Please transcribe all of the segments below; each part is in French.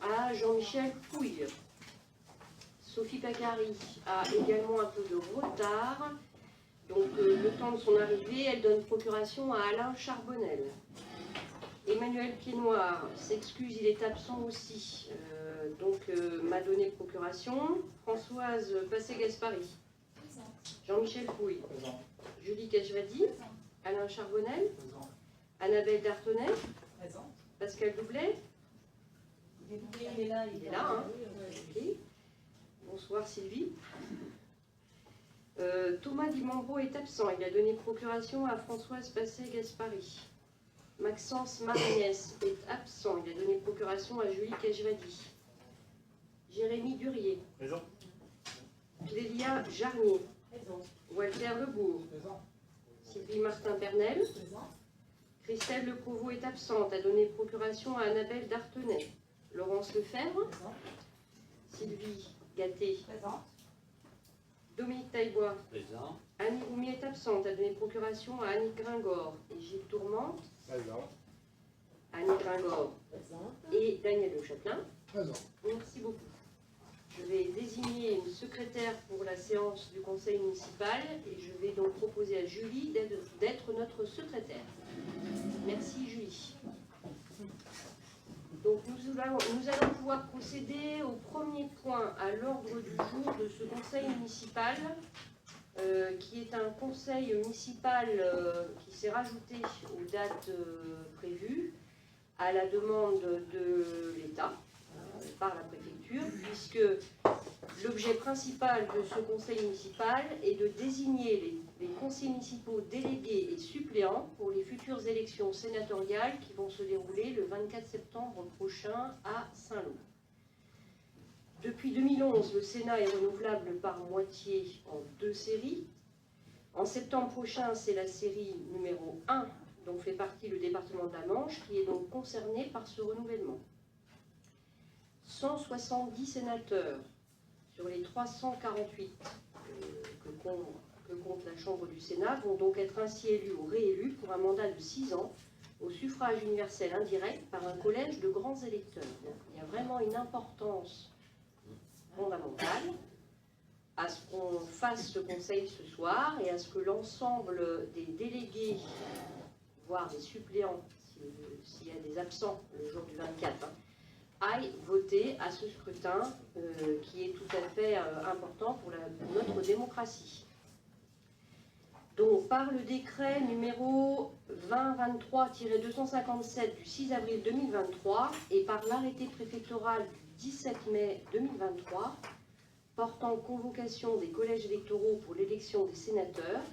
à Jean-Michel Pouille. Sophie Pacari a également un peu de retard. Donc, le temps de son arrivée, elle donne procuration à Alain Charbonnel. Emmanuel Piednoir s'excuse, il est absent aussi. M'a donné procuration. Françoise Passé-Gaspari. Jean-Michel Pouille. Présent. Julie Cajvadi. Alain Charbonnel. Présent. Annabelle Dartonnet. Présent. Pascal Doublet. Il est là. Il est là, hein. Ok. Bonsoir Sylvie. Thomas Dimambro est absent. Il a donné procuration à Françoise Passé-Gaspari. Maxence Marignès est absent. Il a donné procuration à Julie Cajvadi. Jérémy Durier. Présent. Clélia Jarnier. Présent. Walter Lebourg. Présent. Sylvie Martin-Pernel. Présent. Christelle Le Provost est absente. A donné procuration à Annabelle Dartenay. Laurence Lefebvre. Présent. Sylvie Gatté. Présent. Dominique Taillebois. Présent. Annie Roumy est absente. A donné procuration à Annie Gringor et Gilles Tourmente. Présent. Annie Gringor Présent. et Daniel Le Châtelain. Présent. Merci beaucoup. Je vais désigner une secrétaire pour la séance du conseil municipal et je vais donc proposer à Julie d'être notre secrétaire. Merci Julie. Donc nous allons pouvoir procéder au premier point à l'ordre du jour de ce conseil municipal qui est un conseil municipal qui s'est rajouté aux dates prévues à la demande de l'État par la préfecture, puisque l'objet principal de ce conseil municipal est de désigner les conseillers municipaux délégués et suppléants pour les futures élections sénatoriales qui vont se dérouler le 24 septembre prochain à Saint-Lô. Depuis 2011, le Sénat est renouvelable par moitié en 2 séries. En septembre prochain, c'est la série numéro 1, dont fait partie le département de la Manche, qui est donc concerné par ce renouvellement. 170 sénateurs sur les 348 que compte la Chambre du Sénat vont donc être ainsi élus ou réélus pour un mandat de 6 ans au suffrage universel indirect par un collège de grands électeurs. Donc, il y a vraiment une importance fondamentale à ce qu'on fasse ce conseil ce soir et à ce que l'ensemble des délégués, voire des suppléants, s'il y a des absents le jour du 24, aillent voter à ce scrutin qui est tout à fait important pour notre démocratie. Donc, par le décret numéro 2023-257 du 6 avril 2023 et par l'arrêté préfectoral du 17 mai 2023 portant convocation des collèges électoraux pour l'élection des sénateurs,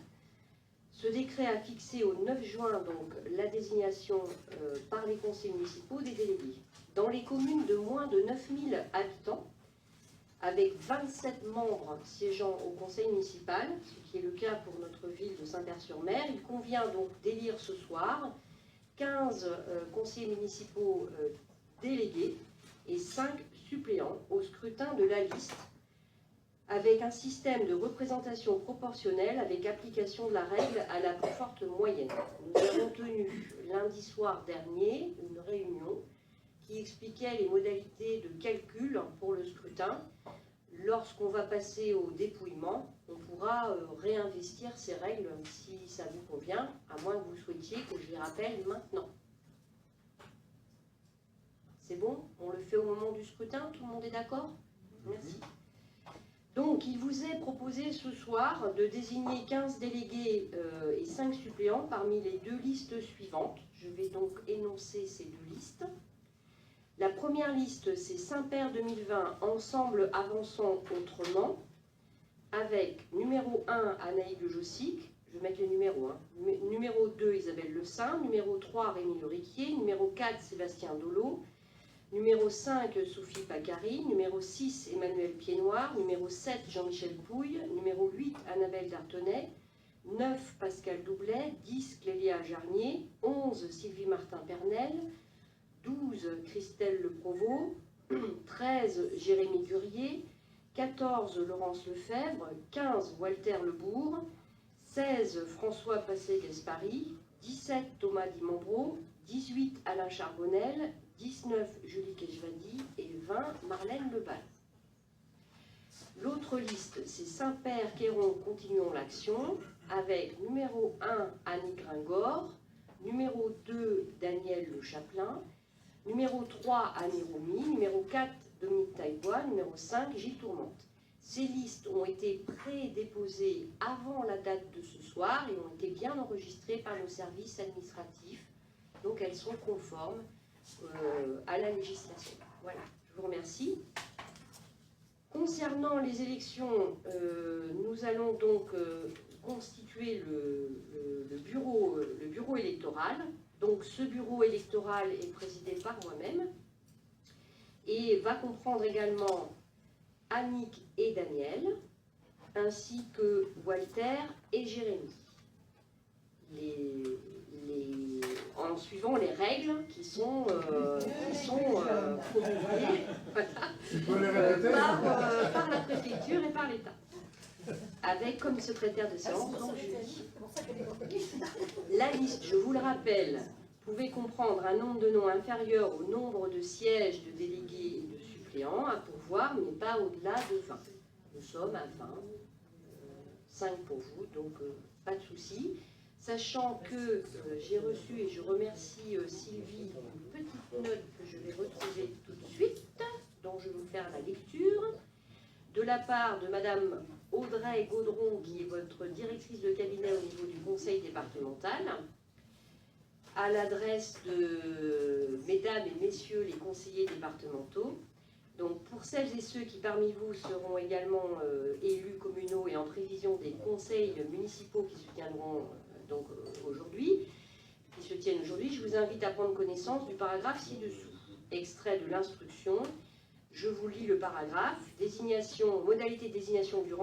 ce décret a fixé au 9 juin donc, la désignation par les conseils municipaux des délégués. Dans les communes de moins de 9000 habitants, avec 27 membres siégeant au conseil municipal, ce qui est le cas pour notre ville de Saint-Père-sur-Mer, il convient donc d'élire ce soir 15 conseillers municipaux délégués et 5 suppléants au scrutin de la liste, avec un système de représentation proportionnelle avec application de la règle à la plus forte moyenne. Nous avons tenu lundi soir dernier une réunion qui expliquait les modalités de calcul pour le scrutin. Lorsqu'on va passer au dépouillement, on pourra réinvestir ces règles si ça vous convient, à moins que vous souhaitiez que je les rappelle maintenant. C'est bon? On le fait au moment du scrutin? Tout le monde est d'accord? Merci. Donc, il vous est proposé ce soir de désigner 15 délégués et 5 suppléants parmi les 2 listes suivantes. Je vais donc énoncer ces 2 listes. La première liste, c'est Saint-Père 2020, Ensemble avançant autrement, avec numéro 1, Anaïs Le Jossic, je vais mettre les numéros, hein. Numéro 2, Isabelle Le Saint, numéro 3, Rémi Le Riquier, numéro 4, Sébastien Dolo, numéro 5, Sophie Pacari, numéro 6, Emmanuel Piednoir, numéro 7, Jean-Michel Pouille, numéro 8, Annabelle Dartenay, 9, Pascal Doublet, 10, Clélia Jarnier, 11, Sylvie Martin-Pernel, 12, Christelle Le Provost, 13, Jérémy Durier, 14, Laurence Lefebvre, 15, Walter Lebourg, 16, François Passé-Gaspari, 17, Thomas Dimambro, 18, Alain Charbonnel, 19 Julie Kejvadi et 20 Marlène Lebal. L'autre liste, c'est Saint-Père, Quéron, Continuons l'Action, avec numéro 1 Annie Gringor, numéro 2 Daniel Le Chapelain, numéro 3 Annie Romy, numéro 4 Dominique Taillebois, numéro 5 Gilles Tourmente. Ces listes ont été pré-déposées avant la date de ce soir et ont été bien enregistrées par nos services administratifs. Donc elles sont conformes à la législation. Voilà, je vous remercie. Concernant les élections, nous allons donc constituer le bureau électoral. Donc ce bureau électoral est présidé par moi-même et va comprendre également Annick et Daniel, ainsi que Walter et Jérémy, en suivant les règles qui sont promulguées par la préfecture et par l'État, avec comme secrétaire de séance donc Julie. La liste, je vous le rappelle, pouvait comprendre un nombre de noms inférieur au nombre de sièges de délégués et de suppléants à pourvoir, mais pas au-delà de 20. Nous sommes à 20, 5 pour vous, donc pas de souci. Sachant que j'ai reçu, et je remercie Sylvie, une petite note que je vais retrouver tout de suite, dont je vais vous faire la lecture, de la part de Madame Audrey Gaudron, qui est votre directrice de cabinet au niveau du conseil départemental, à l'adresse de mesdames et messieurs les conseillers départementaux. Donc pour celles et ceux qui parmi vous seront également élus communaux et en prévision des conseils municipaux qui se tiendront donc aujourd'hui, qui se tiennent aujourd'hui, je vous invite à prendre connaissance du paragraphe ci-dessous. Extrait de l'instruction, je vous lis le paragraphe. Désignation, modalité de désignation du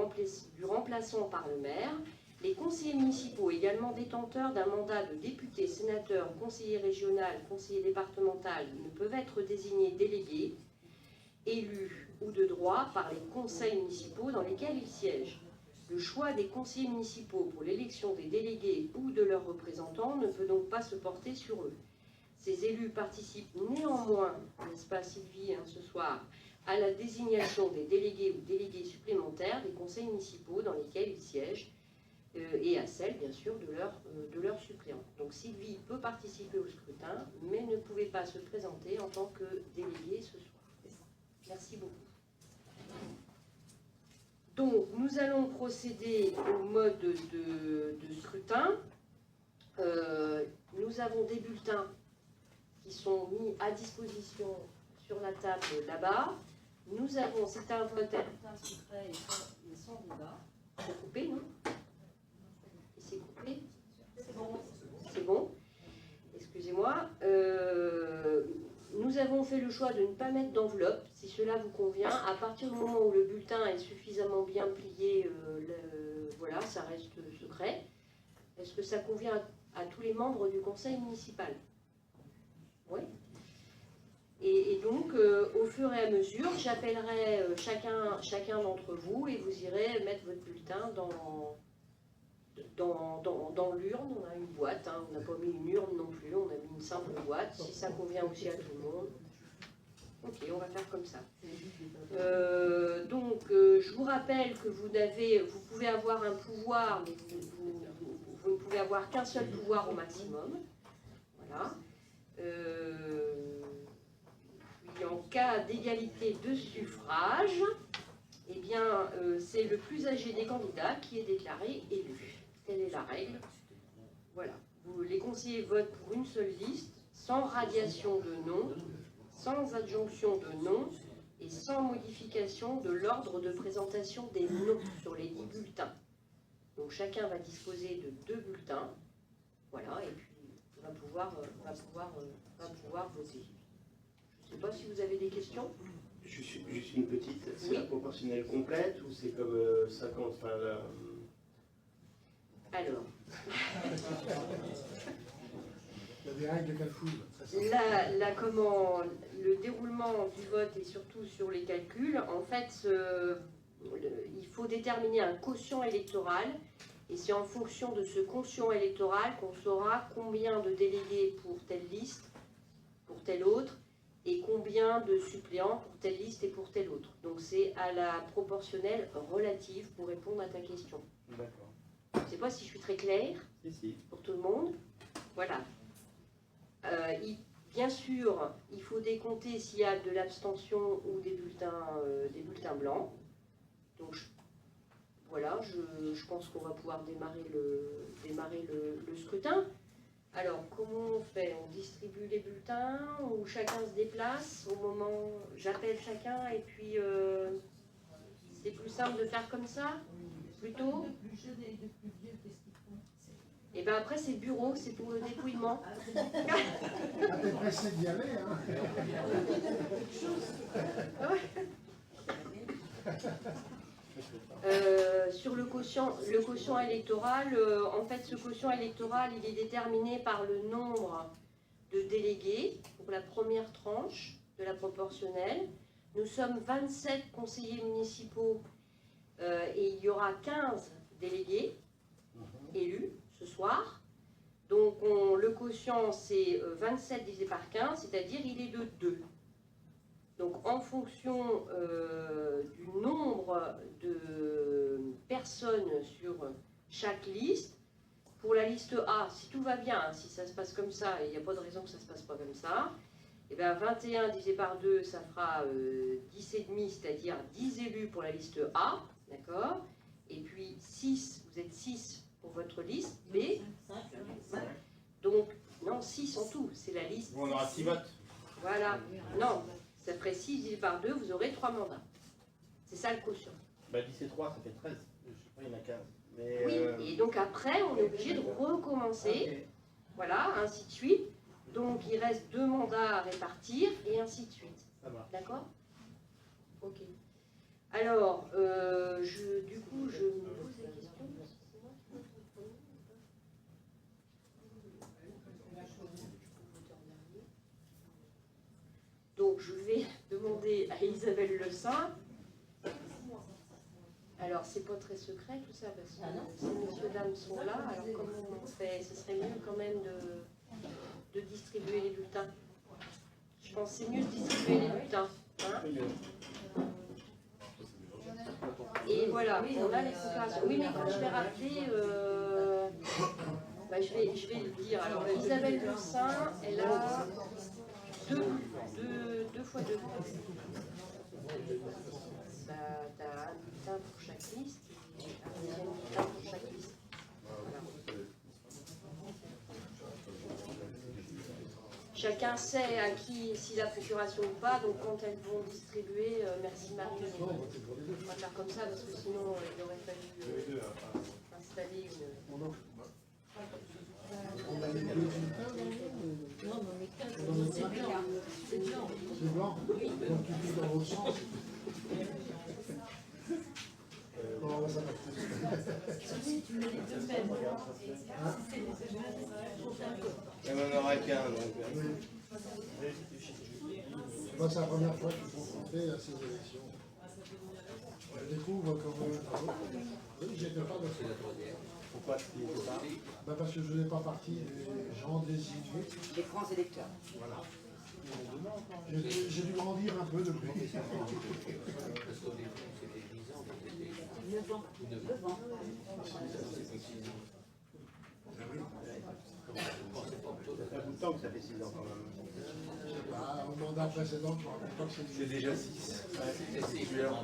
remplaçant par le maire. Les conseillers municipaux, également détenteurs d'un mandat de député, sénateur, conseiller régional, conseiller départemental, ne peuvent être désignés délégués, élus ou de droit par les conseils municipaux dans lesquels ils siègent. Le choix des conseillers municipaux pour l'élection des délégués ou de leurs représentants ne peut donc pas se porter sur eux. Ces élus participent néanmoins, n'est-ce pas Sylvie, ce soir, à la désignation des délégués ou délégués supplémentaires des conseils municipaux dans lesquels ils siègent et à celle, bien sûr, de leurs suppléants. Donc Sylvie peut participer au scrutin, mais ne pouvait pas se présenter en tant que déléguée ce soir. Merci beaucoup. Donc, nous allons procéder au mode de scrutin. Nous avons des bulletins qui sont mis à disposition sur la table là-bas. Nous avons, c'est un vote à bulletin secret et sans débat. C'est coupé, non? C'est coupé? C'est bon. C'est bon. Excusez-moi. Nous avons fait le choix de ne pas mettre d'enveloppe, si cela vous convient. À partir du moment où le bulletin est suffisamment bien plié, voilà, ça reste secret. Est-ce que ça convient à tous les membres du conseil municipal? Oui. Et donc, au fur et à mesure, j'appellerai chacun d'entre vous et vous irez mettre votre bulletin dans l'urne. On a une boîte, on n'a pas mis une urne non plus, on a mis une simple boîte, si ça convient aussi à tout le monde. Ok, on va faire comme ça. Donc, je vous rappelle que vous pouvez avoir un pouvoir, mais vous ne pouvez avoir qu'un seul pouvoir au maximum. Voilà. Puis en cas d'égalité de suffrage, eh bien, c'est le plus âgé des candidats qui est déclaré élu. Telle est la règle. Voilà. Les conseillers votent pour une seule liste, sans radiation de nom, sans adjonction de nom et sans modification de l'ordre de présentation des noms sur les 10 bulletins. Donc chacun va disposer de 2 bulletins. Voilà, et puis on va pouvoir voter. Je ne sais pas si vous avez des questions. Juste une petite, c'est oui. La proportionnelle complète ou c'est comme 50, enfin la... Alors, il y a des règles de calcul. Le déroulement du vote et surtout sur les calculs, en fait, il faut déterminer un quotient électoral et c'est en fonction de ce quotient électoral qu'on saura combien de délégués pour telle liste, pour telle autre, combien de suppléants pour telle liste et pour telle autre. Donc c'est à la proportionnelle relative pour répondre à ta question. D'accord. Je ne sais pas si je suis très claire Si. pour tout le monde. Voilà. Bien sûr, il faut décompter s'il y a de l'abstention ou des bulletins blancs. Donc voilà, je pense qu'on va pouvoir démarrer le scrutin. Alors, comment on fait? On distribue les bulletins ou chacun se déplace au moment... J'appelle chacun et puis c'est plus simple de faire comme ça? Plutôt? Et bien après, c'est bureau, c'est pour le dépouillement. Ah, t'es pressé d'y aller, hein? Sur le quotient électoral, en fait, ce quotient électoral, il est déterminé par le nombre de délégués pour la première tranche de la proportionnelle. Nous sommes 27 conseillers municipaux et il y aura 15 délégués élus ce soir. Donc le quotient, c'est 27 divisé par 15, c'est-à-dire il est de 2. Donc en fonction du nombre de personnes sur chaque liste, pour la liste A, si tout va bien, si ça se passe comme ça, et il n'y a pas de raison que ça ne se passe pas comme ça, et bien 21 divisé par 2, ça fera 10,5, c'est-à-dire 10 élus pour la liste A, d'accord? Et puis 6, vous êtes 6 pour votre liste B. Donc, non, 6 en tout, c'est la liste. On aura 6 votes. Voilà, non. Ça ferait 6 divisé par 2, vous aurez 3 mandats. C'est ça le quotient. Bah 10 et 3, ça fait 13. Je sais pas, il y en a 15. Mais, Oui, et donc après, on est obligé de recommencer. Okay. Voilà, ainsi de suite. Donc il reste 2 mandats à répartir, et ainsi de suite. Ça marche. D'accord? Ok. Alors, du coup, je me pose la question. C'est moi qui vote en premier ou pas? Donc je vais demander à Isabelle Le Saint. Alors c'est pas très secret tout ça parce que ces messieurs dames sont là. Alors comment on fait? Ce serait mieux quand même de distribuer les bulletins. Je pense que c'est mieux de distribuer les bulletins. Hein? Et voilà, on a les procurations. Oui, mais quand je vais rappeler, je vais le dire. Alors Isabelle Le Saint, elle a deux fois 2. Tu as un bulletin pour chaque liste et un deuxième bulletin pour chaque liste. Voilà. Chacun sait à qui, si la procuration ou pas, donc quand elles vont distribuer, merci Marie. On va faire comme ça parce que sinon il aurait fallu installer une. On a les deux bulletins, Non, mais on est 15, c'est blanc. C'est blanc. c'est blanc. Donc tu fais dans l'autre sens. Comment ça va? Si tu mets les deux mêmes. Hein? C'est les deux mêmes. Il n'y en aura qu'un. Donc, Moi, c'est la première fois qu'ils font compter à ces élections. Je découvre comment... Oui, j'étais pas d'accord. pourquoi tu n'y étais pas? Bah parce que je n'ai pas partie des gens désignés. Les grands électeurs. Voilà. J'ai dû grandir un peu depuis. 9 ans. 9 ans. Ça fait un bout de temps que ça fait 6 ans quand même. Je sais pas, au mandat précédent, je ne me rappelle pas que c'est C'est déjà 6. Je suis d'avant.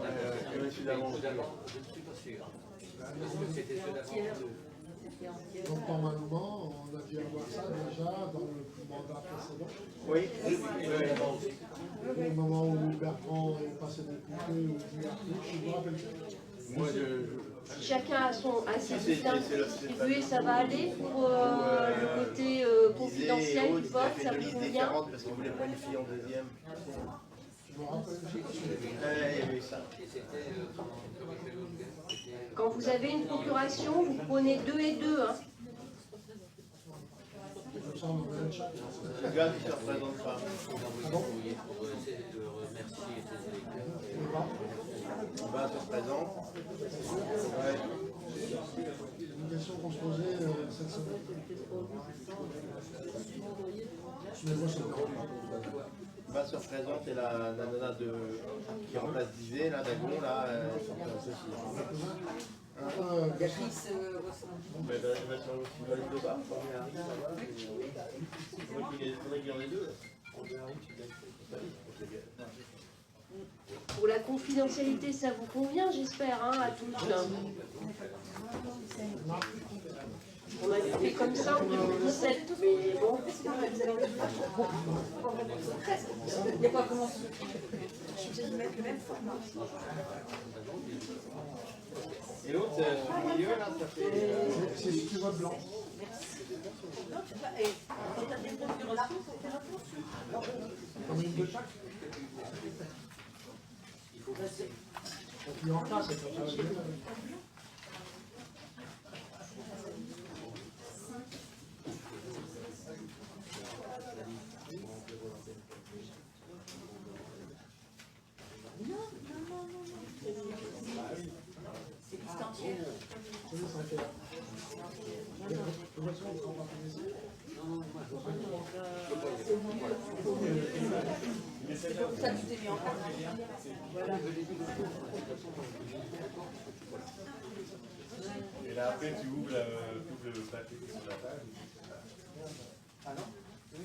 Je ne suis pas sûr. Parce que c'était ceux d'avant. Donc normalement, on a dû avoir ça déjà dans le mandat précédent. Oui, Au moment où Bertrand est passé député ou je ne me rappelle plus. moi Si chacun a ses C'est- bulletins c'est le- distribués, ça va aller pour le côté confidentiel du vote, ça vous convient? parce qu'il voulait pas une fille en deuxième. Je me rappelle, je sais pas si Il y avait eu ça. Et c'était, comment il fait l'autre gars? C'était, Quand vous avez une procuration, vous prenez 2 et 2. Hein. comme ça, on en a une chacun. Le gars qui se représente pas. envoyé pour essayer de remercier ses électeurs. Et là, Bah, se représente. Ouais. une question qu'on se posait cette semaine. Mais moi, ça me dérange pas. va se représenter la nana qui remplace Dizé, là, Dagon, là, Béatrice mais elle va sur le festival de bas, quoi. Il faudrait qu'il y en ait deux. Pour la confidentialité, ça vous convient, j'espère, hein, à tous. On avait fait comme ça en 2017, mais bon. Il n'y a pas commencé. Je suis obligée de mettre le même format. Et l'autre, au milieu, là, ça fait. C'est si tu vois blanc. Non, tu vois, et quand tu as des configurations, faut faire attention. Comme une de chaque. Et puis en face, ça va bien. C'est liste entière. Oui, ça fait là. De toute façon, on sera pas finissé. C'est pour ça que tu t'es mis en place. Voilà. Et là après tu ouvres le papier qui est sur la page. Ah non? Il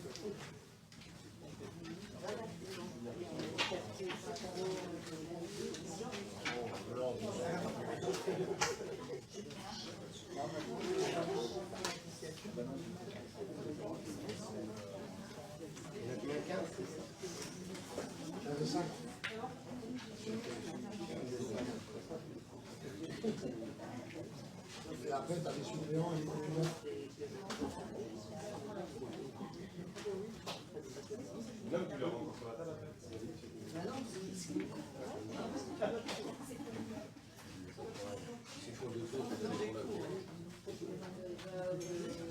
y en a combien? 15? J'avais 5. Et après, tu as les suppléants et les titulaires. Même tu le rencontres sur la table après.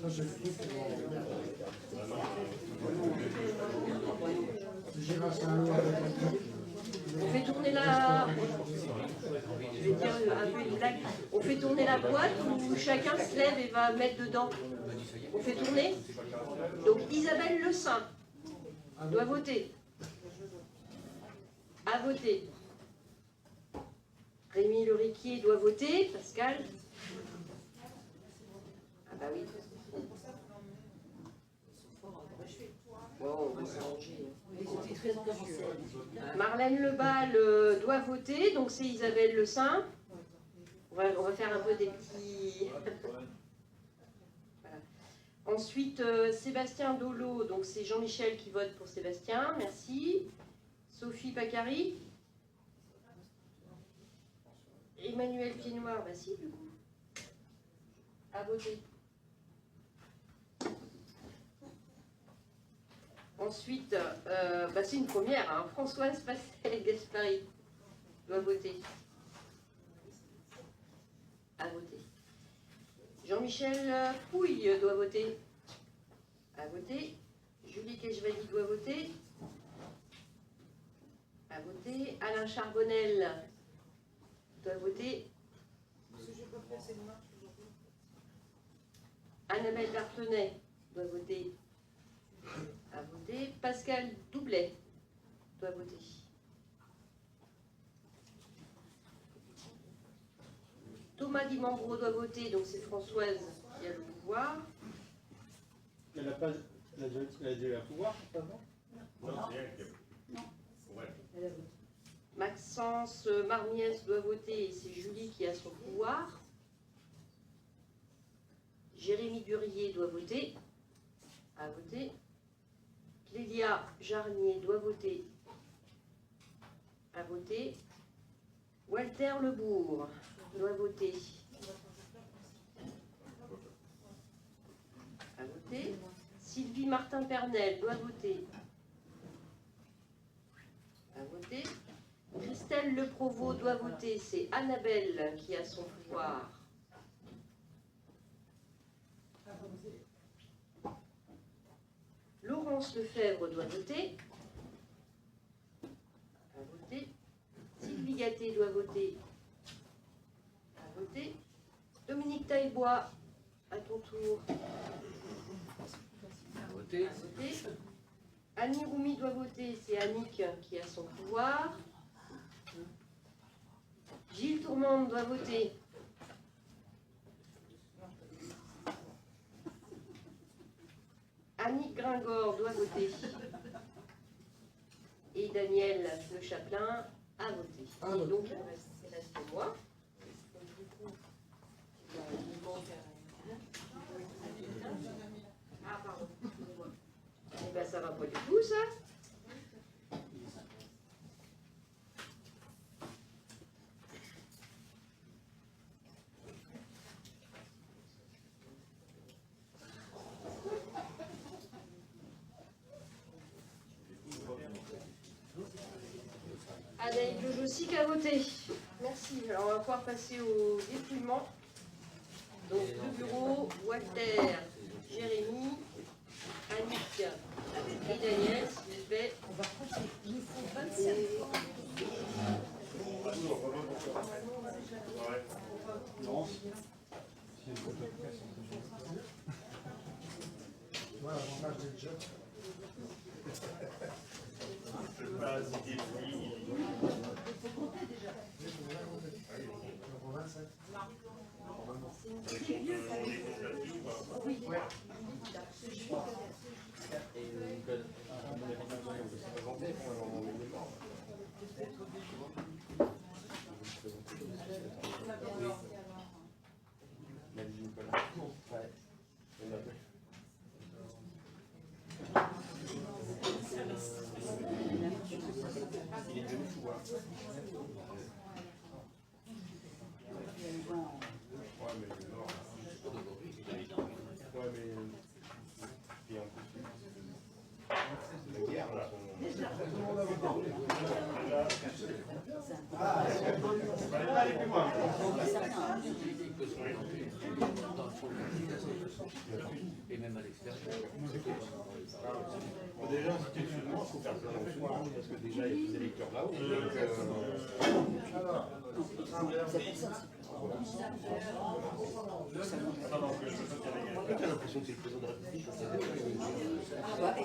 Ça, c'est le truc qui va J'irai à Saint-Lô avec la truc. On fait tourner la... Je vais dire un peu une blague. On fait tourner la boîte où chacun se lève et va mettre dedans. On fait tourner. Donc Isabelle Le Saint doit voter. À voter. Rémi Le Riquier doit voter. Pascal. Ah bah oui. Bon, on va s'arranger. Ils étaient très ambitieux. Marlène Lebal doit voter, donc c'est Isabelle Le Saint. On va faire un peu des petits... Voilà. Ensuite, Sébastien Dolo, donc c'est Jean-Michel qui vote pour Sébastien, merci. Sophie Pacari. Emmanuel Pied-Noir, bah si du coup. À voter. Ensuite, bah c'est une première, hein. Françoise Pastel-Gaspari doit voter. À voter. Jean-Michel Pouille doit voter. À voter. Julie Kejvali doit voter. À voter. Alain Charbonnel doit voter. Annabelle Dartenay doit voter. À voter. Pascal Doublet doit voter. Thomas Dimambro doit voter, donc c'est Françoise qui a le pouvoir. Elle n'a pas elle a déjà le pouvoir, c'est pas bon? Non, c'est rien qui a. Ouais. Maxence Marmiès doit voter et c'est Julie qui a son pouvoir. Jérémy Durier doit voter. À voter. Clélia Jarnier doit voter. À voter. Walter Lebourg doit voter. À voter. Sylvie Martin-Pernel doit voter. À voter. Christelle Le Provost doit voter. C'est Annabelle qui a son pouvoir. Laurence Lefebvre doit voter. À voter. Sylvie Gatté doit voter. À voter. Dominique Taillebois, à ton tour. À voter. À voter. Annie Roumi doit voter, c'est Annick qui a son pouvoir. Gilles Tourmente doit voter. Annick Gringor doit voter. Et Daniel Le Chapelain a voté. Et donc il reste moi. Ah pardon. Eh ben ça va pas du tout ça. Anaïs Jojossic a voté. Merci. Alors on va pouvoir passer au dépouillement. Donc le bureau, Walter, Jérémy, Annick et Daniel, s'il vous plaît. On va compter. Il nous faut 27 ans. Voilà, l'avantage des jeux. Et même à l'extérieur. Déjà, institutionnellement, il faut faire ça dans ce soir, parce que déjà, il y a des électeurs là-haut. T'as l'impression que c'est le président de la République. Ah bah, et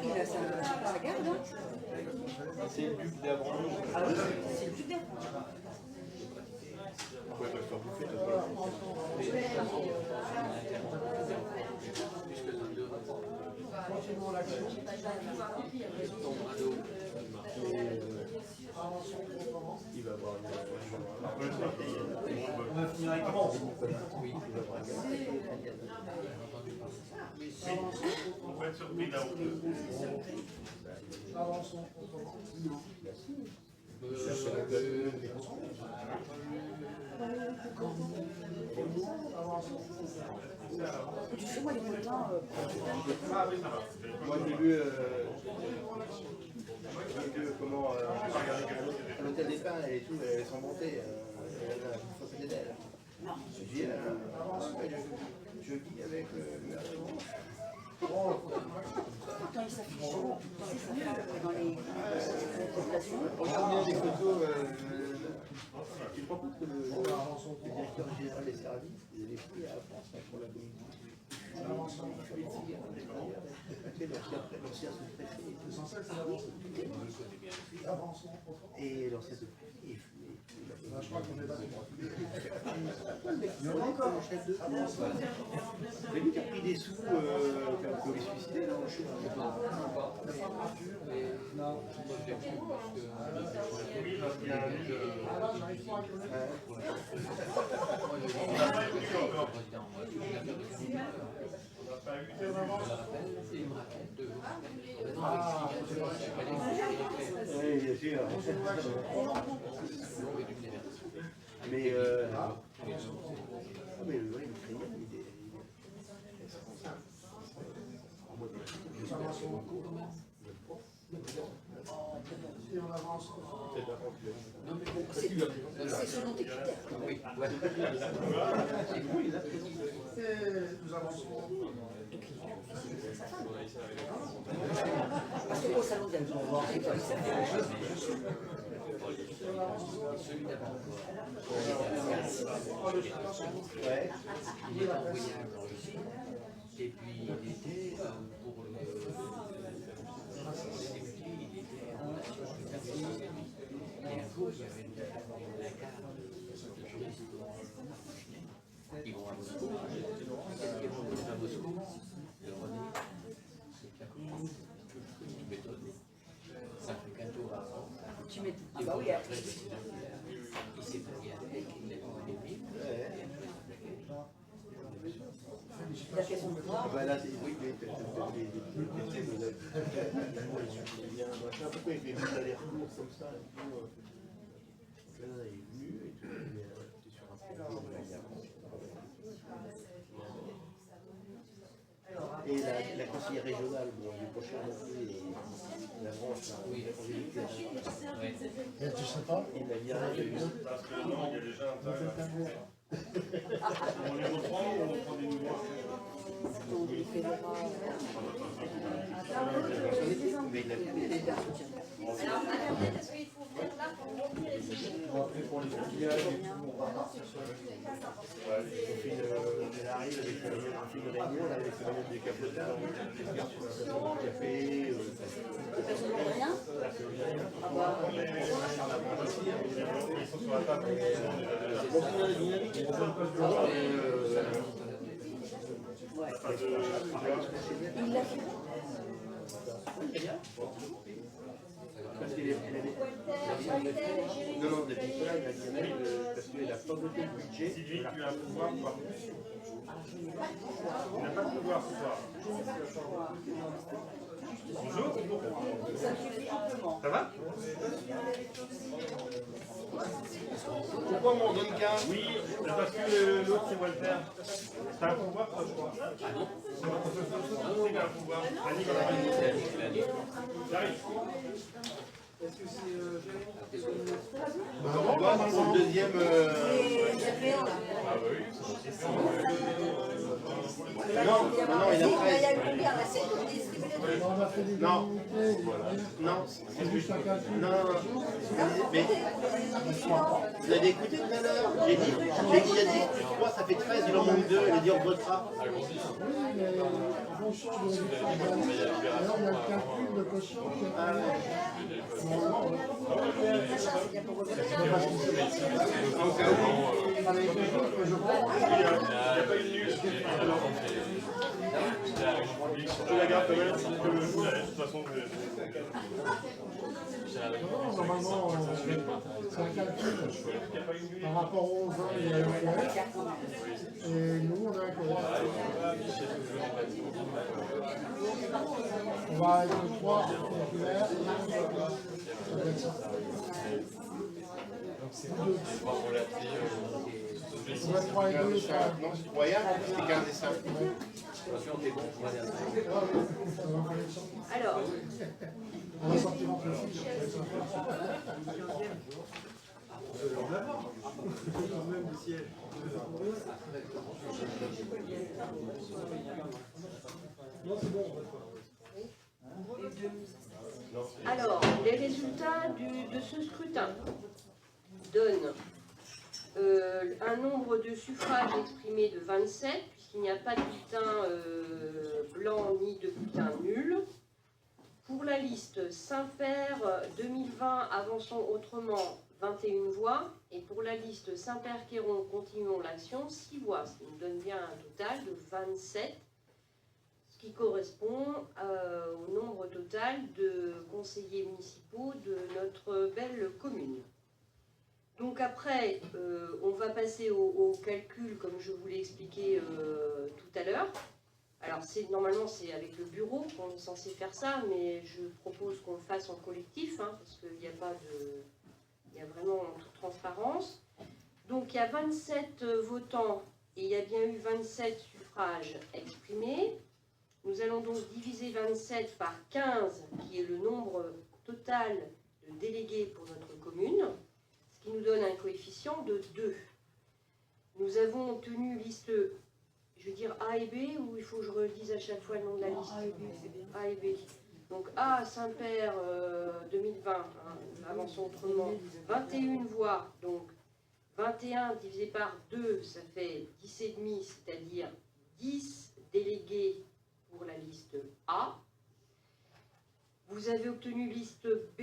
il a sa garde, hein. C'est le but d'avant. Ah oui, c'est le plus bien. Pourquoi il va se faire bouffer de ça? Il va avoir On va finir avec comment? On va être surpris là où. Avançons. Tu sais, moi, les montants, Ah oui, ça va. Moi j'ai vu comment à l'hôtel des Pins et tout, elles sont montées, la photo d'elle. Je dis, je vis avec pourtant, il s'affiche dans les populations. on regarde bien des photos, tu te rends compte que le directeur général des services, il est pris à la France pour la politique. L'ancien sous-préfet et l'ancien sous-préfet. Je crois qu'on est d'accord. Il y en a encore un chef de France. C'est lui qui a pris des sous, qui a voulu se suicider là, je sais pas. Non. Oui, bien sûr. Mais le Ukrainien, il est Et on avance. C'est selon tes critères. Nous avançons. Parce qu'au salon d'elle, c'est pas ça. Celui d'avant. ouais. Il est en voyage en Russie. Et puis il était pour député, il était en relation avec la famille. Et un jour, il y avait la carte de tourisme. Ils vont à Moscou. Ils vont à Moscou. Le René, c'est la commune. Tu m'étonnes. Ça fait 15 jours avant. Tu mets tout. Ah Il bah oui, s'est marié avec, il a trouvé des villes. il a fait son devoir. Bah là, oui, mais pourquoi il fait des allers-retours comme ça et tout, là, il est venu et tout, mais t'es sur un programme. Et la conseillère régionale, bon, du prochain la branche, là, Oui, Et tu sais pas? il m'a dit rien de lui. Parce que non, il y a déjà un tas. On les reprend ou on reprend des nouveaux? Donc, il fait le Mais il a vu les Alors, Internet, est-ce qu'il faut venir là pour remplir les fichiers? après pour les filiales et tout, on va partir sur elle arrive avec une réunion là, avec le des capotages, sur un café. rien. Ils sont sur la table. Il l'a fait. Parce qu'il est. Non, non, depuis cela, il a dit parce qu'il n'a pas voté le budget. Sylvie, tu as un pouvoir ou pas? Tu n'as pas de pouvoir ce soir. Bonjour. Ça suffit amplement. Ça va? Pourquoi m'en donne qu'un? Oui, parce que l'autre c'est Walter. T'as un pouvoir, toi, je crois. Ah non? C'est un pouvoir. Annie, j'arrive. Pour le deuxième. Ah oui, Non, il a 13. On a fait des Non. indemnités. Non, C'est juste un calcul. non, mais vous avez écouté tout à l'heure? J'ai dit, il a dit 3, ça fait 13, il en manque 2, il a dit on votera. Oui, mais en fonction de alors il y a le calcul de caution qui est pas normalement. Je tu la gardes quand même, de toute façon. normalement, c'est un calcul par rapport aux 20, il y a un OF. Et nous, on a un coef. On va avec le 3 populaire. Ça doit être ça. On va 3 et 2, ça. Non, c'est 3 et 1, c'est 15 et 5. attention, t'es bon, on va dire. Alors, On va sortir en plus. Alors, les résultats de ce scrutin donnent un nombre de suffrages exprimés de 27, puisqu'il n'y a pas de bulletin blanc ni de bulletin nul. Pour la liste Saint-Père 2020, avançons autrement, 21 voix. Et pour la liste Saint-Père-Quéron, continuons l'action, 6 voix. Ce qui nous donne bien un total de 27, ce qui correspond au nombre total de conseillers municipaux de notre belle commune. Donc après, on va passer au calcul, comme je vous l'ai expliqué tout à l'heure. Alors normalement c'est avec le bureau qu'on est censé faire ça, mais je propose qu'on le fasse en collectif, hein, parce qu'il n'y a pas de... Il y a vraiment en toute transparence. Donc il y a 27 votants et il y a bien eu 27 suffrages exprimés. Nous allons donc diviser 27 par 15, qui est le nombre total de délégués pour notre commune, ce qui nous donne un coefficient de 2. Nous avons obtenu liste, je veux dire A et B, ou il faut que je redise à chaque fois le nom de la liste? A et B, c'est bien. A et B. Donc A, Saint-Père 2020, hein, avançons autrement, 21 voix, donc 21 divisé par 2, ça fait 10,5, c'est-à-dire 10 délégués pour la liste A. Vous avez obtenu liste B,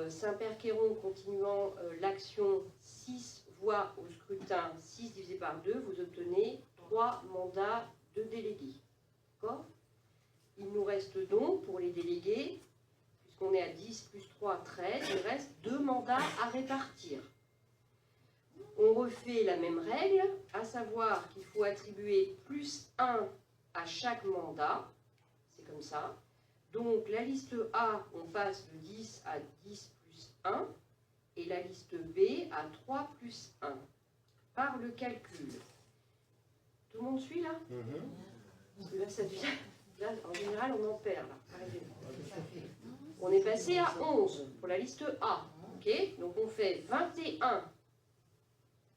Saint-Père-Quéron, continuant l'action 6 voix au scrutin, 6 divisé par 2, vous obtenez 3 mandats de délégués. D'accord ? Il nous reste donc, pour les délégués, puisqu'on est à 10 plus 3, 13, il reste 2 mandats à répartir. On refait la même règle, à savoir qu'il faut attribuer plus 1 à chaque mandat. C'est comme ça. Donc la liste A, on passe de 10 à 10 plus 1, et la liste B à 3 plus 1, par le calcul. Tout le monde suit là? Parce que là, ça devient... Là, en général, on en perd. Là. On est passé à 11 pour la liste A. Okay, donc on fait 21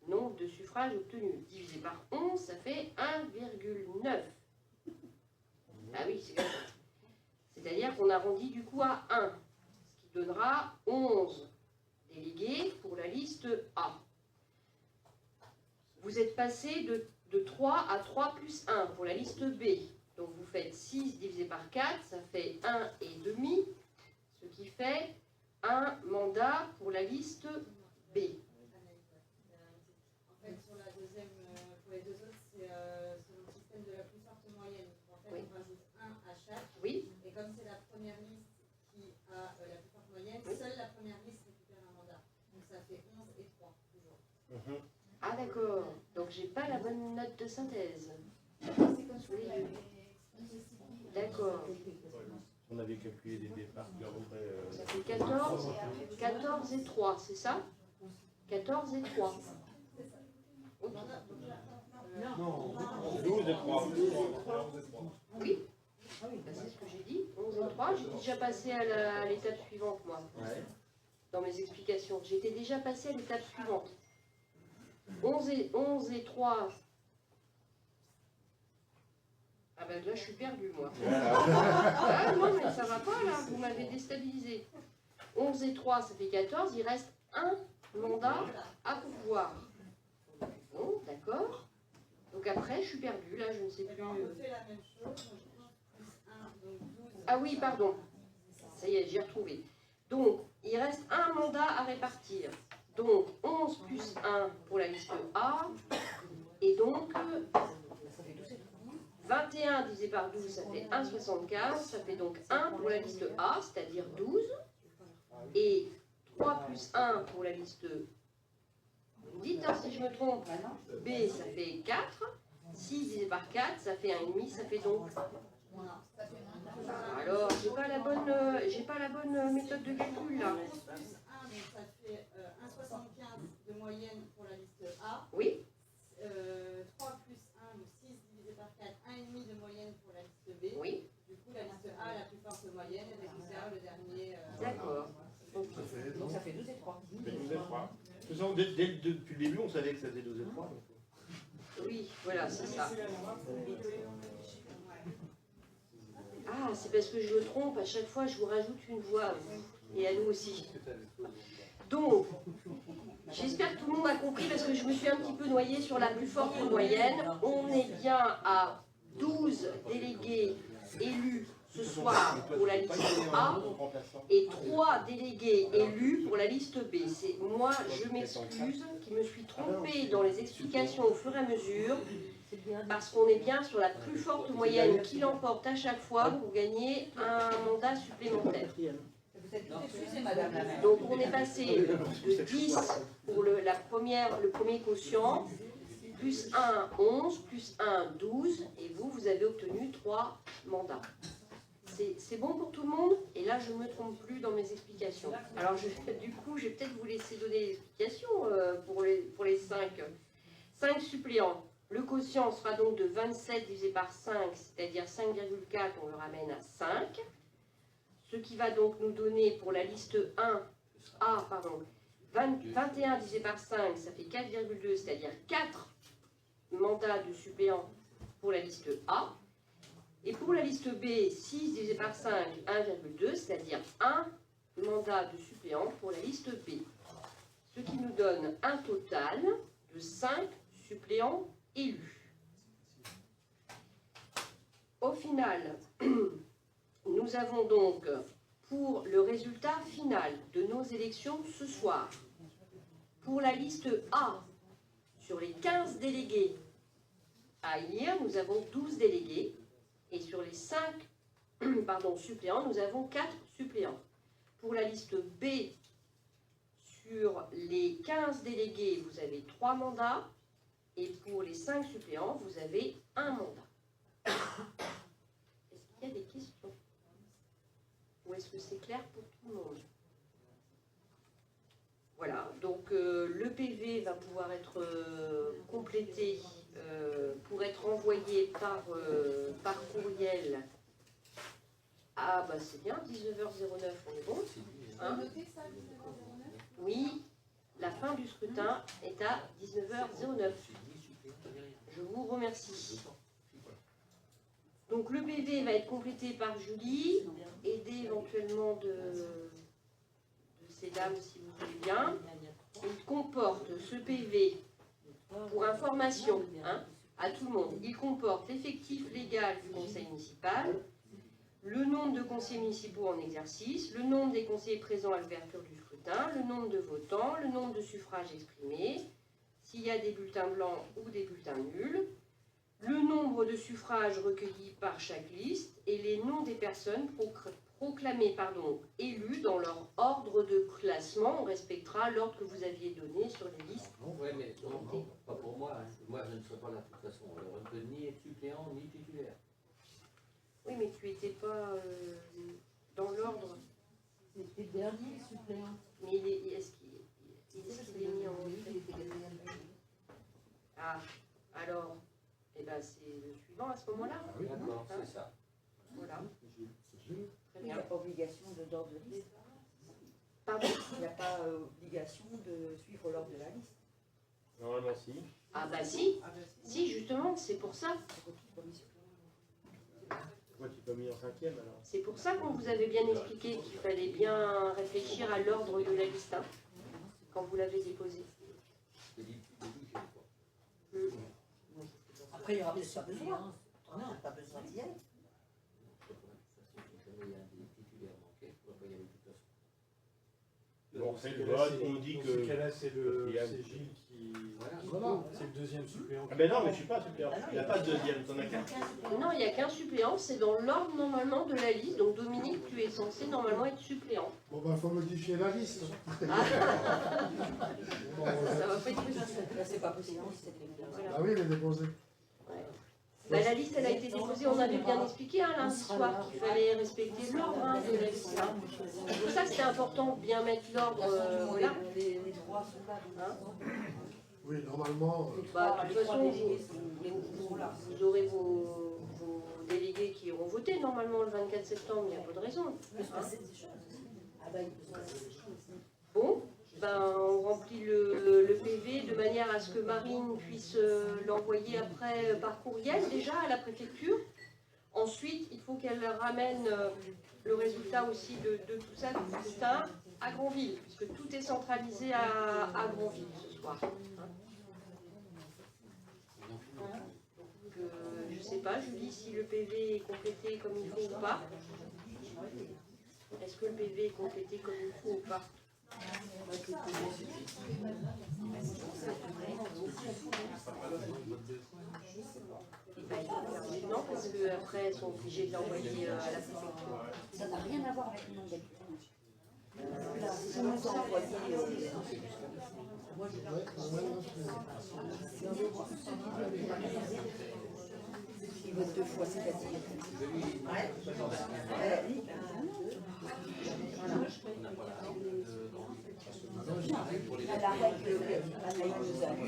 nombre de suffrages obtenus. Divisé par 11, ça fait 1,9. Ah oui, c'est comme ça. C'est-à-dire qu'on arrondit du coup à 1, ce qui donnera 11 délégués pour la liste A. Vous êtes passé de 3 à 3 plus 1 pour la liste B. Donc vous faites 6 divisé par 4, ça fait 1,5, ce qui fait un mandat pour la liste B. En fait, sur la deuxième, pour les deux autres, c'est selon le système de la plus forte moyenne. En fait, Oui. on rajoute 1 à chaque. Oui. Et comme c'est la première liste qui a la plus forte moyenne, Oui. seule la première liste récupère un mandat. Donc ça fait 11 et 3, toujours. Ah d'accord, donc j'ai pas la bonne note de synthèse. C'est comme ça qu'il avait expliqué. D'accord. On avait calculé des départs, puis après... Ça fait 14 et 3, c'est ça? 14 et 3. Ok. Non, 12 et 3. Oui, bah, c'est ce que j'ai dit. 11 et 3, j'ai déjà passé à l'étape suivante, moi. Ouais. Dans mes explications. J'étais déjà passé à l'étape suivante. 11 et 3. Ah ben là, je suis perdue, moi. Ah non, mais ça va pas, là. Vous m'avez déstabilisé. 11 et 3, ça fait 14. Il reste un mandat à pourvoir. Bon, d'accord. Donc après, je suis perdue. Là, je ne sais plus. On refait la même chose. Donc 11 plus 1, donc 12. Ah oui, pardon. Ça y est, j'ai retrouvé. Donc, il reste un mandat à répartir. Donc, 11 plus 1 pour la liste A. Et donc, 21 divisé par 12, ça fait 1,75. Ça fait donc 1 pour la liste A, c'est-à-dire 12. Et 3 plus 1 pour la liste, vous me dites hein, si je me trompe, B, ça fait 4. 6 divisé par 4, ça fait 1,5, ça fait donc... Alors, j'ai pas la bonne méthode de calcul là. 11 plus 1, donc ça fait 1,75 de moyenne pour la liste A. Oui, 3 plus 1, donc 6 divisé par 4, 1,5 de moyenne pour la liste B. oui, Du coup, la liste A a la plus forte moyenne et récupère le dernier. d'accord. Donc ça fait 12 et 3. 12 et 3. De toute façon, depuis le début, on savait que ça faisait 12 et 3. Oui, voilà, c'est ça. Ah, c'est parce que je me trompe, à chaque fois je vous rajoute une voix, à vous, et à nous aussi. Donc, j'espère que tout le monde a compris parce que je me suis un petit peu noyée sur la plus forte moyenne. On est bien à 12 délégués élus ce soir pour la liste A et 3 délégués élus pour la liste B. C'est moi, je m'excuse, qui me suis trompée dans les explications au fur et à mesure, parce qu'on est bien sur la plus forte moyenne qui l'emporte à chaque fois pour gagner un mandat supplémentaire. Vous êtes tous excusés, madame la maire. Donc on est passé de 10 pour le premier quotient, plus 1, 11, plus 1, 12, et vous avez obtenu 3 mandats. C'est bon pour tout le monde? Et là, je ne me trompe plus dans mes explications. Alors, du coup, je vais peut-être vous laisser donner les explications pour les 5 suppléants. Le quotient sera donc de 27 divisé par 5, c'est-à-dire 5,4, on le ramène à 5. Ce qui va donc nous donner pour la liste 21 divisé par 5, ça fait 4,2, c'est-à-dire 4 mandats de suppléants pour la liste A. Et pour la liste B, 6 divisé par 5, 1,2, c'est-à-dire 1 mandat de suppléant pour la liste B. Ce qui nous donne un total de 5 suppléants élus. Au final, nous avons donc pour le résultat final de nos élections ce soir. Pour la liste A, sur les 15 délégués à élire, nous avons 12 délégués. Et sur les 5 suppléants, nous avons 4 suppléants. Pour la liste B, sur les 15 délégués, vous avez 3 mandats. Et pour les 5 suppléants, vous avez 1 mandat. Est-ce qu'il y a des questions? Ou est-ce que c'est clair pour tout le monde? Voilà, donc le PV va pouvoir être complété pour être envoyé par courriel. Ah bah c'est bien, 19h09, on est bon. Hein? Oui, la fin du scrutin est à 19h09. Je vous remercie. Donc le PV va être complété par Julie, aidée éventuellement de ces dames si vous voulez bien. Il comporte ce PV, pour information à tout le monde, il comporte l'effectif légal du conseil municipal, le nombre de conseillers municipaux en exercice, le nombre des conseillers présents à l'ouverture du scrutin, le nombre de votants, le nombre de suffrages exprimés, s'il y a des bulletins blancs ou des bulletins nuls, le nombre de suffrages recueillis par chaque liste et les noms des personnes proclamées élues dans leur ordre de classement. On respectera l'ordre que vous aviez donné sur les listes. Oui, mais non, pas pour moi. Moi, je ne serai pas là de toute façon. Alors, on ne peut ni être suppléant ni titulaire. Oui, mais tu n'étais pas dans l'ordre. C'était le dernier suppléant. Mais est-ce qu'il est mis en... Ah, alors, eh ben, c'est le suivant à ce moment-là. D'accord, c'est ça. Voilà. Très Il n'y bien. a pas obligation d'ordre de liste. Pardon? Il n'y a pas obligation de suivre l'ordre de la liste. Normalement, si. Ah bah si. Si, justement, c'est pour ça. Pourquoi tu n'es pas mis en 5e alors? C'est pour ça qu'on vous avait bien expliqué qu'il fallait bien réfléchir à l'ordre de la liste, quand vous l'avez déposé. Après, il y aura peut-être pas besoin. Non, pas besoin d'y aller. Bon, c'est le vote, on dit que... Dans ce cas-là, c'est Gilles qui... Voilà. C'est le deuxième suppléant. Ah ben non, mais je suis pas suppléant. Il n'y a pas de deuxième, t'en as qu'un. Non, il n'y a qu'un suppléant, c'est dans l'ordre normalement de la liste. Donc Dominique, tu es censé normalement être suppléant. Bon, ben, il faut modifier la liste. Ça va pas être possible. Là, c'est pas possible. Voilà. Ah oui, il est déposé. Ouais. Bah, la liste, elle a été déposée, on avait bien expliqué lundi soir qu'il fallait respecter l'ordre de la liste. C'est pour ça que c'était important de bien mettre l'ordre. Voilà. Les droits sont là. Oui, normalement. Bah, de toute façon, vous aurez vos délégués qui auront voté normalement le 24 septembre, il n'y a pas de raison. Bon, ben, on remplit le PV de manière à ce que Marine puisse l'envoyer après par courriel déjà à la préfecture. Ensuite, il faut qu'elle ramène le résultat aussi de tout ça, du scrutin, à Granville, puisque tout est centralisé à Granville ce soir. Donc, je ne sais pas, Julie, si le PV est complété comme il faut ou pas. Est-ce que le PV est complété comme il faut ou pas? Non, parce qu'après, elles sont obligées de l'envoyer à la préfecture. Ça n'a rien à voir avec le nom d'habitant. Si nous envoyez... Ils votent 2 fois, c'est-à-dire.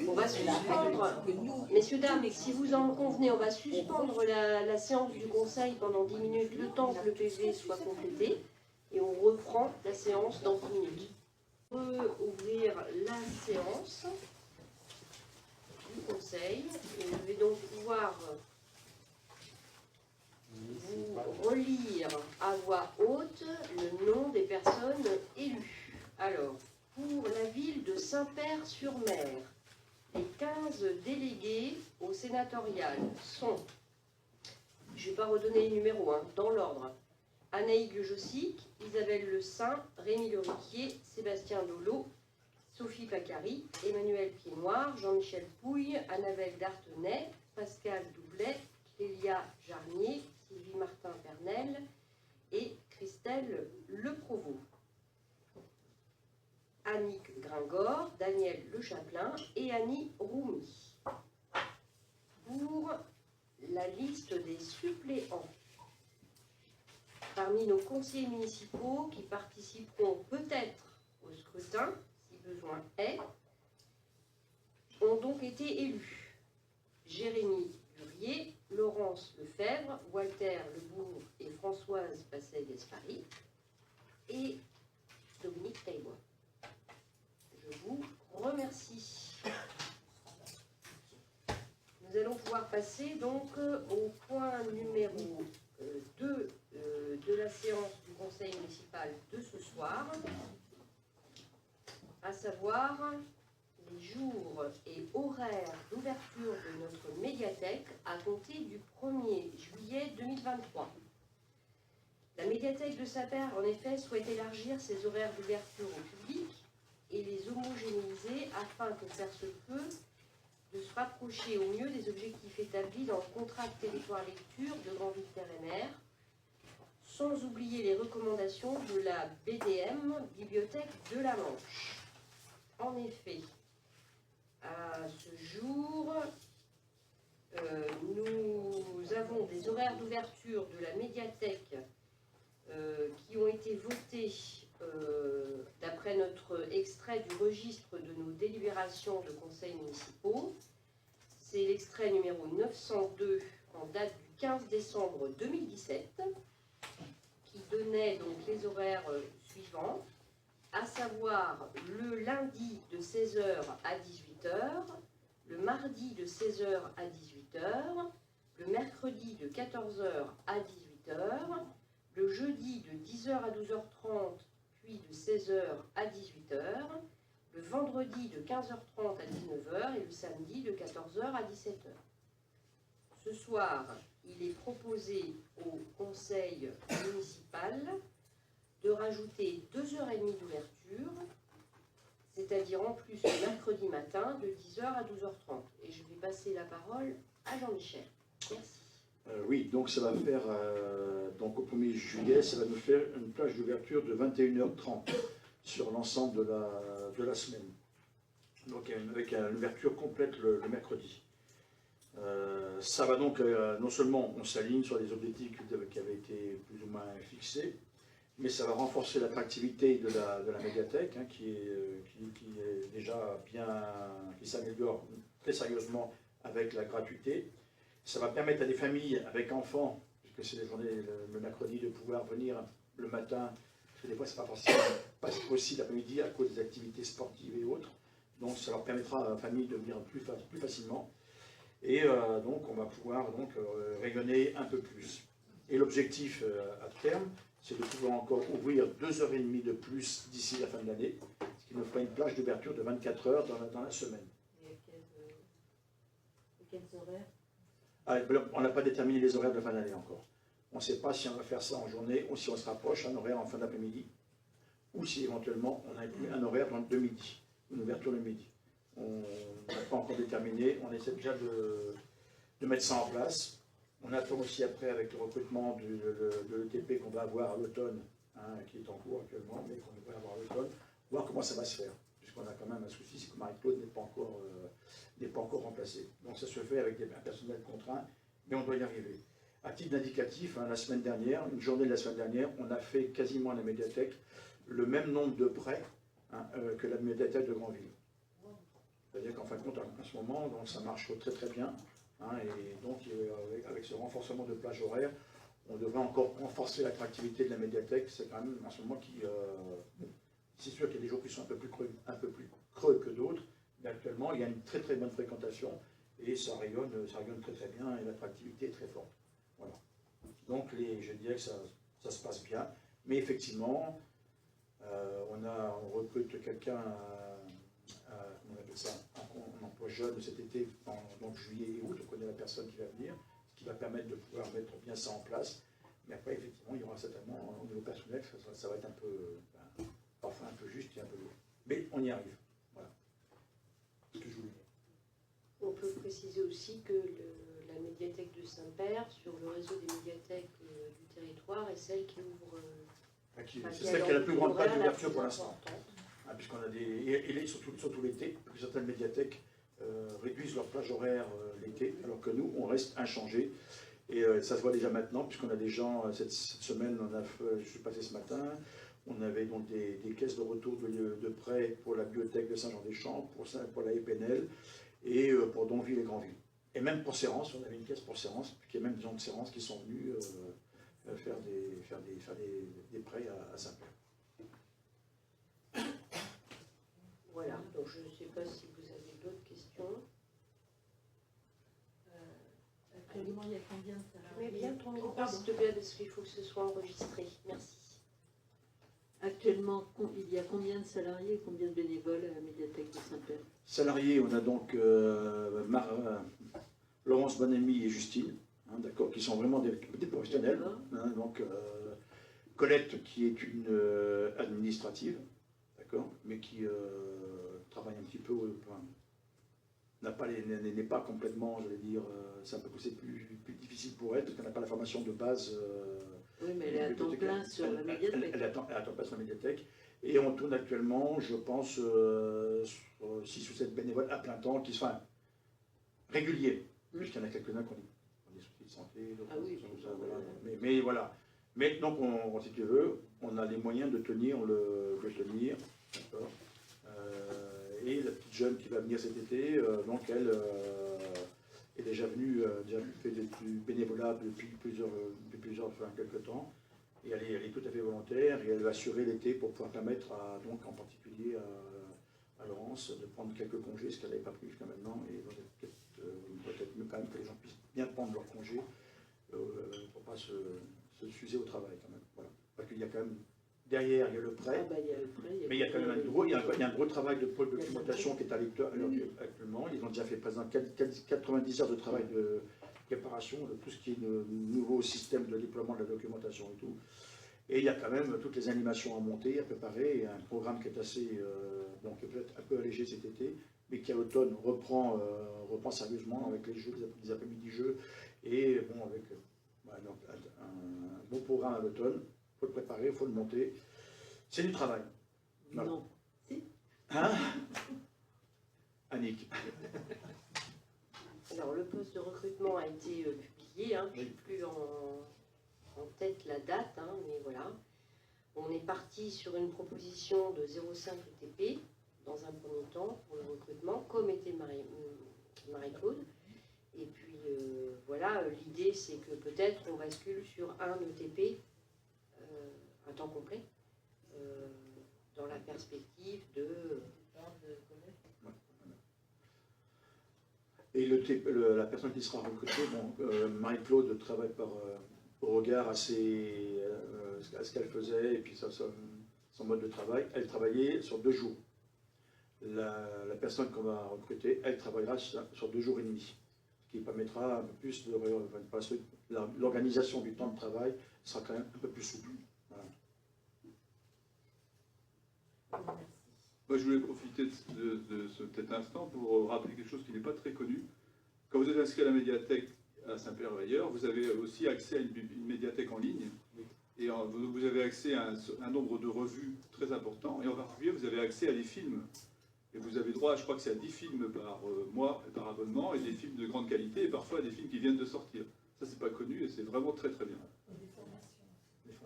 On va suspendre, messieurs, dames, si vous en convenez, on va suspendre la séance du conseil pendant 10 minutes, le temps que le PV soit complété, et on reprend la séance dans 10 minutes. On peut ouvrir la séance du conseil, et je vais donc pouvoir vous relire à voix haute le nom des personnes élues. Alors, pour la ville de Saint-Père-sur-Mer, les 15 délégués au sénatorial sont, je ne vais pas redonner les numéros, dans l'ordre, Anaïg Le Jossic, Isabelle Le Saint, Rémi Le Riquier, Sébastien Dolo, Sophie Pacari, Emmanuel Pied-Noir, Jean-Michel Pouille, Annabelle Dartenay, Pascal Doublet, Clélia Jarnier, Sylvie Martin-Pernel et Christelle Le Provost. Annick Gringor, Daniel Le Chapelain et Annie Roumi. Pour la liste des suppléants, parmi nos conseillers municipaux qui participeront peut-être au scrutin, si besoin est, ont donc été élus Jérémy Burier, Laurence Lefebvre, Walter Lebourg et Françoise Passet-Gaspari et Dominique Taillois. Je vous remercie. Nous allons pouvoir passer donc au point numéro 2 de la séance du conseil municipal de ce soir, à savoir les jours et horaires d'ouverture de notre médiathèque à compter du 1er juillet 2023. La médiathèque de Sapers, en effet, souhaite élargir ses horaires d'ouverture au public et les homogénéiser afin que faire se peut de se rapprocher au mieux des objectifs établis dans le contrat de territoire lecture de Granville-Terre-et-Mer, sans oublier les recommandations de la BDM, Bibliothèque de la Manche. En effet, à ce jour, nous avons des horaires d'ouverture de la médiathèque qui ont été votés d'après notre extrait du registre de nos délibérations de conseils municipaux. C'est l'extrait numéro 902 en date du 15 décembre 2017 qui donnait donc les horaires suivants, à savoir le lundi de 16h à 18h, le mardi de 16h à 18h, le mercredi de 14h à 18h, le jeudi de 10h à 12h30, puis de 16h à 18h, le vendredi de 15h30 à 19h et le samedi de 14h à 17h. Ce soir, il est proposé au conseil municipal de rajouter 2h30 d'ouverture, c'est-à-dire en plus le mercredi matin de 10h à 12h30. Et je vais passer la parole à Jean-Michel. Merci. Oui, donc ça va faire, donc au 1er juillet, ça va nous faire une plage d'ouverture de 21h30 sur l'ensemble de la semaine. Donc avec une ouverture complète le mercredi. Ça va donc, non seulement on s'aligne sur les objectifs qui avaient été plus ou moins fixés, mais ça va renforcer l'attractivité de la médiathèque, hein, qui est déjà bien, qui s'améliore très sérieusement avec la gratuité. Ça va permettre à des familles avec enfants, puisque c'est les journées le mercredi, de pouvoir venir le matin, parce que des fois c'est pas forcément pas possible l'après-midi à cause des activités sportives et autres. Donc ça leur permettra à la famille de venir plus facilement. Et donc on va pouvoir donc rayonner un peu plus. Et l'objectif à terme, c'est de pouvoir encore ouvrir 2h30 de plus d'ici la fin de l'année, ce qui nous fera une plage d'ouverture de 24 heures dans la semaine. Et quels horaires? On n'a pas déterminé les horaires de fin d'année encore. On ne sait pas si on va faire ça en journée ou si on se rapproche un horaire en fin d'après-midi, ou si éventuellement on inclut un horaire de midi, une ouverture le midi. On n'a pas encore déterminé, on essaie déjà de mettre ça en place. On attend aussi après avec le recrutement de l'ETP qu'on va avoir à l'automne, hein, qui est en cours actuellement, mais qu'on devrait avoir à l'automne, voir comment ça va se faire. Puisqu'on a quand même un souci, c'est que Marie-Claude n'est pas encore remplacée. Donc ça se fait avec un personnel contraint, mais on doit y arriver. À titre d'indicatif, hein, la semaine dernière, une journée de la semaine dernière, on a fait quasiment à la médiathèque le même nombre de prêts, hein, que la médiathèque de Granville. C'est-à-dire qu'en fin de compte, à ce moment, donc, ça marche très très bien. Hein, et donc, avec ce renforcement de plage horaire, on devrait encore renforcer l'attractivité de la médiathèque. C'est quand même en ce moment qui... c'est sûr qu'il y a des jours qui sont un peu plus creux que d'autres, mais actuellement, il y a une très très bonne fréquentation et ça rayonne très très bien et l'attractivité est très forte. Voilà. Donc, je dirais que ça se passe bien. Mais effectivement, on recrute quelqu'un, on appelle ça un emploi jeune cet été, donc juillet et août, on connaît la personne qui va venir, ce qui va permettre de pouvoir mettre bien ça en place. Mais après, effectivement, il y aura certainement, au niveau personnel, ça va être un peu, parfois un peu juste et un peu lourd. Mais on y arrive. Voilà. Ce que je voulais dire. On peut préciser aussi que la médiathèque de Saint-Père, sur le réseau des médiathèques du territoire, est celle qui ouvre. C'est celle qui a la plus grande page d'ouverture pour l'instant. Puisqu'on a et surtout l'été, que certaines médiathèques réduisent leur plage horaire l'été, alors que nous, on reste inchangés. Et ça se voit déjà maintenant, puisqu'on a des gens, cette semaine, je suis passé ce matin, on avait donc des caisses de retour de prêt pour la bibliothèque de Saint-Jean-des-Champs, pour la EPNL, et pour Donville et Granville. Et même pour Sérance, on avait une caisse pour Sérance, puis il y a même des gens de Sérance qui sont venus faire des prêts à Saint-Père. Voilà, donc je ne sais pas si vous avez d'autres questions. Actuellement, il y a combien de salariés? Mais bien ton micro, s'il te plaît, parce qu'il faut que ce soit enregistré. Merci. Actuellement, il y a combien de salariés et combien de bénévoles à la médiathèque de Saint-Père? Salariés, on a donc Laurence Bonamy et Justine, d'accord, qui sont vraiment des professionnels. Donc Colette, qui est une administrative, d'accord, mais qui travaille un petit peu, n'est pas complètement, je vais dire, c'est plus difficile pour elle, parce qu'elle n'a pas la formation de base. Oui, mais elle est à temps plein sur la médiathèque. Elle est à temps plein sur la médiathèque. Et on tourne actuellement, je pense, 6 ou 7 bénévoles à plein temps, qui sont réguliers, puisqu'il y en a quelques-uns qui ont des soucis de santé. Ah oui, voilà. Mais voilà. Mais donc, si tu veux, on a les moyens de tenir d'accord. Et la petite jeune qui va venir cet été, donc elle est déjà venue, déjà fait du bénévolat depuis quelques temps. Et elle est tout à fait volontaire et elle va assurer l'été pour pouvoir permettre, donc en particulier à Laurence, de prendre quelques congés, ce qu'elle n'avait pas pris jusqu'à maintenant. Et peut-être mieux quand même que les gens puissent bien prendre leurs congés pour ne pas se s'user au travail quand même. Voilà. Parce qu'il y a quand même, derrière, il y a le prêt, mais il y a quand même un gros travail de pôle de documentation qui est à l'école actuellement. Ils ont déjà fait présent 90 heures de travail de préparation de tout ce qui est le nouveau système de déploiement de la documentation et tout. Et il y a quand même toutes les animations à monter, à préparer, et un programme qui est assez, qui est peut-être un peu allégé cet été, mais qui à l'automne reprend sérieusement avec les jeux, les après-midi jeux, et bon, avec un bon programme à l'automne. Il faut le préparer, il faut le monter. C'est du travail. Voilà. Non. Si. Hein Annick. Alors, le poste de recrutement a été publié, je n'ai plus en tête la date, mais voilà. On est parti sur une proposition de 0,5 ETP dans un premier temps pour le recrutement, comme était Marie-Claude. Et puis voilà, l'idée c'est que peut-être on bascule sur un ETP à temps complet dans la perspective de... Et la personne qui sera recrutée, Marie-Claude travaille au regard à ce qu'elle faisait et puis son mode de travail. Elle travaillait sur 2 jours. La personne qu'on va recruter, elle travaillera sur 2 jours et demi, ce qui permettra un peu plus de... L'organisation du temps de travail sera quand même un peu plus souple. Voilà. Moi, je voulais profiter de cet instant pour rappeler quelque chose qui n'est pas très connu. Quand vous êtes inscrit à la médiathèque à Saint-Père-Ailleurs, vous avez aussi accès à une médiathèque en ligne. Et vous avez accès à un nombre de revues très important. Et en particulier, vous avez accès à des films. Et vous avez droit, je crois que c'est à 10 films par mois, par abonnement, et des films de grande qualité, et parfois des films qui viennent de sortir. Ça, c'est pas connu, et c'est vraiment très très bien.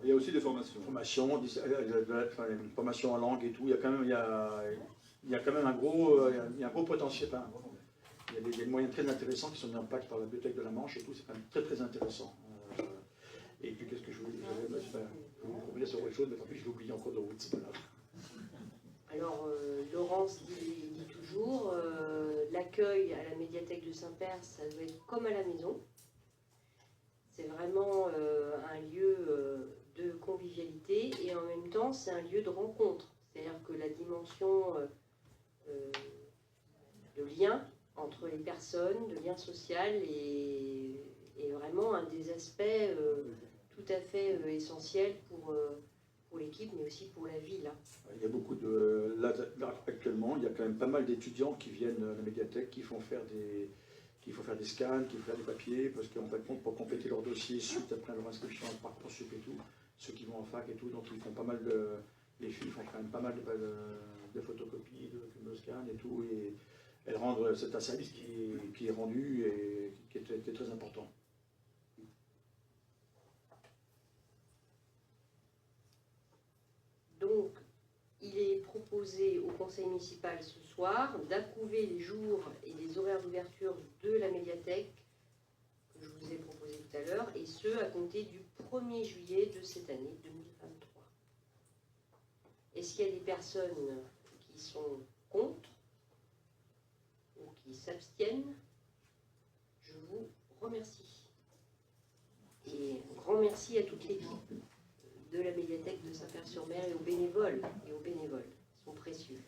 Il y a aussi des formations. Une formation en langue et tout. Il y a quand même un gros potentiel. Il y a des moyens très intéressants qui sont mis en place par la Bibliothèque de la Manche et tout. C'est quand même très très intéressant. Et puis qu'est-ce que je voulais dire? Je voulais revenir sur autre chose, mais tant pis, je l'ai oublié encore de route, c'est pas grave. Alors, Laurence dit toujours, l'accueil à la médiathèque de Saint-Père, ça doit être comme à la maison. C'est vraiment un lieu de convivialité et en même temps, c'est un lieu de rencontre. C'est-à-dire que la dimension de lien entre les personnes, de lien social est vraiment un des aspects tout à fait essentiel pour l'équipe, mais aussi pour la ville. Il y a beaucoup de... Là, actuellement, il y a quand même pas mal d'étudiants qui viennent à la médiathèque, qui font faire des scans, qui font faire des papiers, parce qu'en fait, pour compléter leur dossier suite après leur inscription à Parcoursup et tout, ceux qui vont en fac et tout, donc ils font pas mal de... Les filles font quand même pas mal de photocopies, de scans et tout, et elles rendent... C'est un service qui est rendu et qui est très important. Donc, il est proposé au conseil municipal ce soir d'approuver les jours et les horaires d'ouverture de la médiathèque que je vous ai proposé tout à l'heure, et ce, à compter du 1er juillet de cette année 2023. Est-ce qu'il y a des personnes qui sont contre ou qui s'abstiennent? Je vous remercie. Et un grand merci à toute l'équipe de la médiathèque de Saint-Père-sur-Mer et aux bénévoles. Ils sont précieux.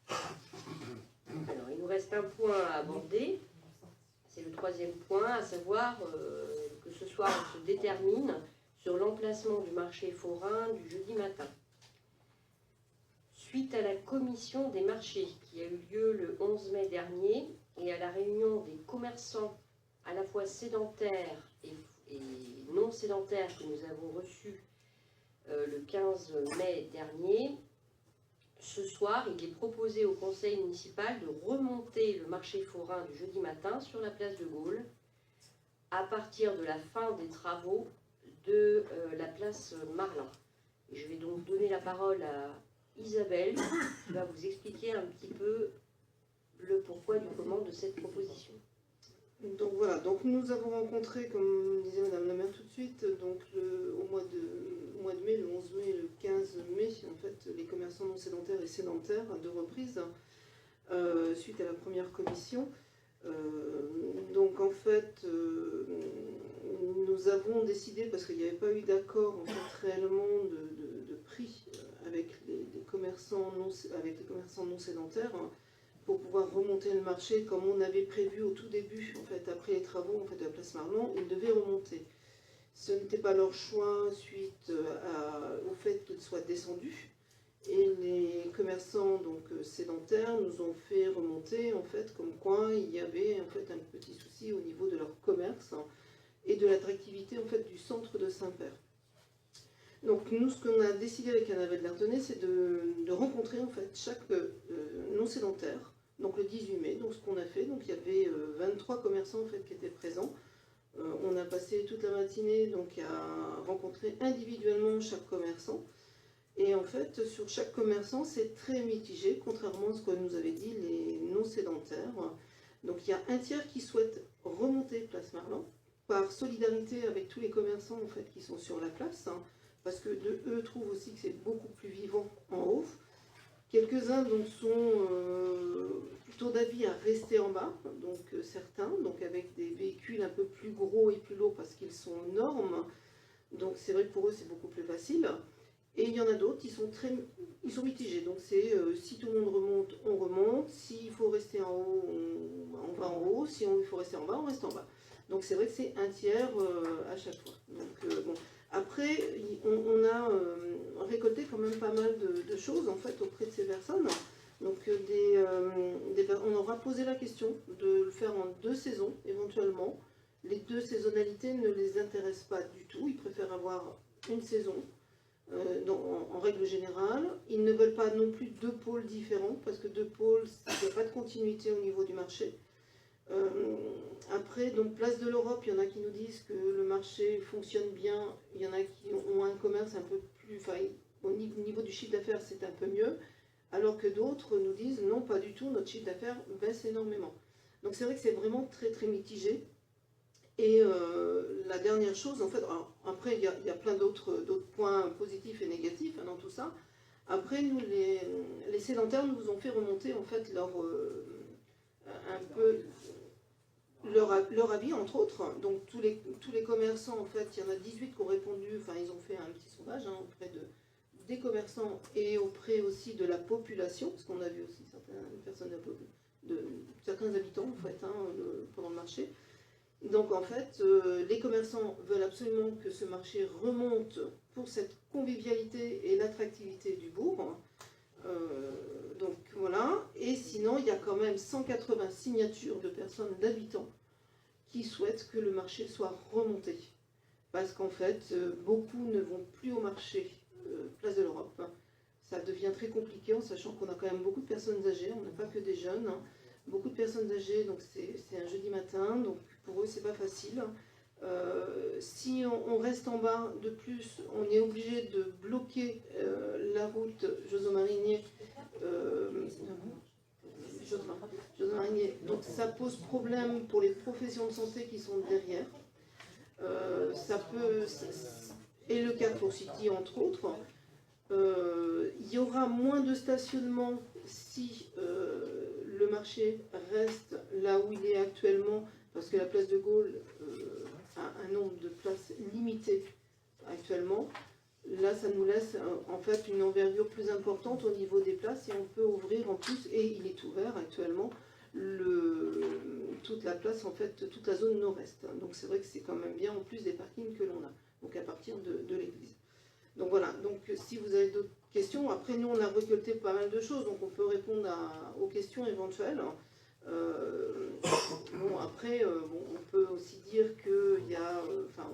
Alors, il nous reste un point à aborder. C'est le 3e point, à savoir que ce soir on se détermine sur l'emplacement du marché forain du jeudi matin. Suite à la commission des marchés qui a eu lieu le 11 mai dernier, et à la réunion des commerçants à la fois sédentaires et non sédentaires que nous avons reçus le 15 mai dernier, ce soir, il est proposé au conseil municipal de remonter le marché forain du jeudi matin sur la place de Gaulle à partir de la fin des travaux de la place Marlin. Et je vais donc donner la parole à Isabelle qui va vous expliquer un petit peu le pourquoi du comment de cette proposition. Donc voilà, donc nous avons rencontré, comme disait Madame la maire tout de suite, donc au mois de mai, le 11 mai et le 15 mai, en fait, les commerçants non sédentaires et sédentaires à 2 reprises, suite à la première commission. Donc en fait, nous avons décidé, parce qu'il n'y avait pas eu d'accord en fait, réellement de prix avec les commerçants non sédentaires, pour pouvoir remonter le marché comme on avait prévu au tout début, en fait, après les travaux en fait, de la place Marlon, ils devaient remonter. Ce n'était pas leur choix suite au fait qu'ils soient descendus. Et les commerçants donc, sédentaires nous ont fait remonter, en fait, comme quoi il y avait en fait, un petit souci au niveau de leur commerce et de l'attractivité en fait, du centre de Saint-Père. Donc nous, ce qu'on a décidé avec Annabelle Lardonnay, c'est de rencontrer en fait, chaque non-sédentaire, donc le 18 mai, donc ce qu'on a fait, donc il y avait 23 commerçants en fait, qui étaient présents. On a passé toute la matinée donc, à rencontrer individuellement chaque commerçant. Et en fait, sur chaque commerçant, c'est très mitigé, contrairement à ce que nous avaient dit les non-sédentaires. Donc il y a un tiers qui souhaite remonter Place Marlin, par solidarité avec tous les commerçants en fait, qui sont sur la place, parce que eux trouvent aussi que c'est beaucoup plus vivant en haut. Quelques-uns donc sont plutôt d'avis à rester en bas, donc certains, donc avec des véhicules un peu plus gros et plus lourds parce qu'ils sont aux normes. Donc c'est vrai que pour eux c'est beaucoup plus facile. Et il y en a d'autres, ils sont mitigés. Donc c'est si tout le monde remonte, on remonte. S'il faut rester en haut, on va en haut. Si il faut rester en bas, on reste en bas. Donc c'est vrai que c'est un tiers à chaque fois. Donc bon. Après, on a récolté quand même pas mal de choses en fait auprès de ces personnes. Donc on aura posé la question de le faire en 2 saisons éventuellement. Les 2 saisonnalités ne les intéressent pas du tout. Ils préfèrent avoir une saison en règle générale. Ils ne veulent pas non plus 2 pôles différents parce que 2 pôles, il n'y a pas de continuité au niveau du marché. Après, donc place de l'Europe, il y en a qui nous disent que le marché fonctionne bien, il y en a qui ont un commerce un peu plus, enfin au niveau du chiffre d'affaires c'est un peu mieux, alors que d'autres nous disent non pas du tout, notre chiffre d'affaires baisse énormément. Donc c'est vrai que c'est vraiment très très mitigé. Et la dernière chose, en fait, alors, après il y a plein d'autres points positifs et négatifs dans tout ça. Après nous, les sédentaires nous ont fait remonter en fait leur avis, entre autres. Donc tous les commerçants, en fait, il y en a 18 qui ont répondu, enfin ils ont fait un petit sondage auprès des commerçants et auprès aussi de la population, parce qu'on a vu aussi certaines personnes certains habitants en fait, pendant le marché. Donc en fait, les commerçants veulent absolument que ce marché remonte pour cette convivialité et l'attractivité du bourg. Donc voilà, et sinon il y a quand même 180 signatures de personnes, d'habitants, qui souhaitent que le marché soit remonté. Parce qu'en fait, beaucoup ne vont plus au marché Place de l'Europe. Ça devient très compliqué en sachant qu'on a quand même beaucoup de personnes âgées, on n'a pas que des jeunes. Beaucoup de personnes âgées, donc c'est un jeudi matin, donc pour eux c'est pas facile. Si on reste en bas, de plus, on est obligé de bloquer la route Josot-Marinier. Donc ça pose problème pour les professions de santé qui sont derrière. Et le Carrefour City entre autres. Il y aura moins de stationnement si le marché reste là où il est actuellement, parce que la place de Gaulle a un nombre de places limité actuellement. Là, ça nous laisse en fait une envergure plus importante au niveau des places et on peut ouvrir en plus, et il est ouvert actuellement, toute la place, en fait, toute la zone nord-est. Donc c'est vrai que c'est quand même bien en plus des parkings que l'on a, donc à partir de l'église. Donc voilà, donc si vous avez d'autres questions, après nous on a récolté pas mal de choses, donc on peut répondre aux questions éventuelles. Bon après, on peut aussi dire qu'il y a,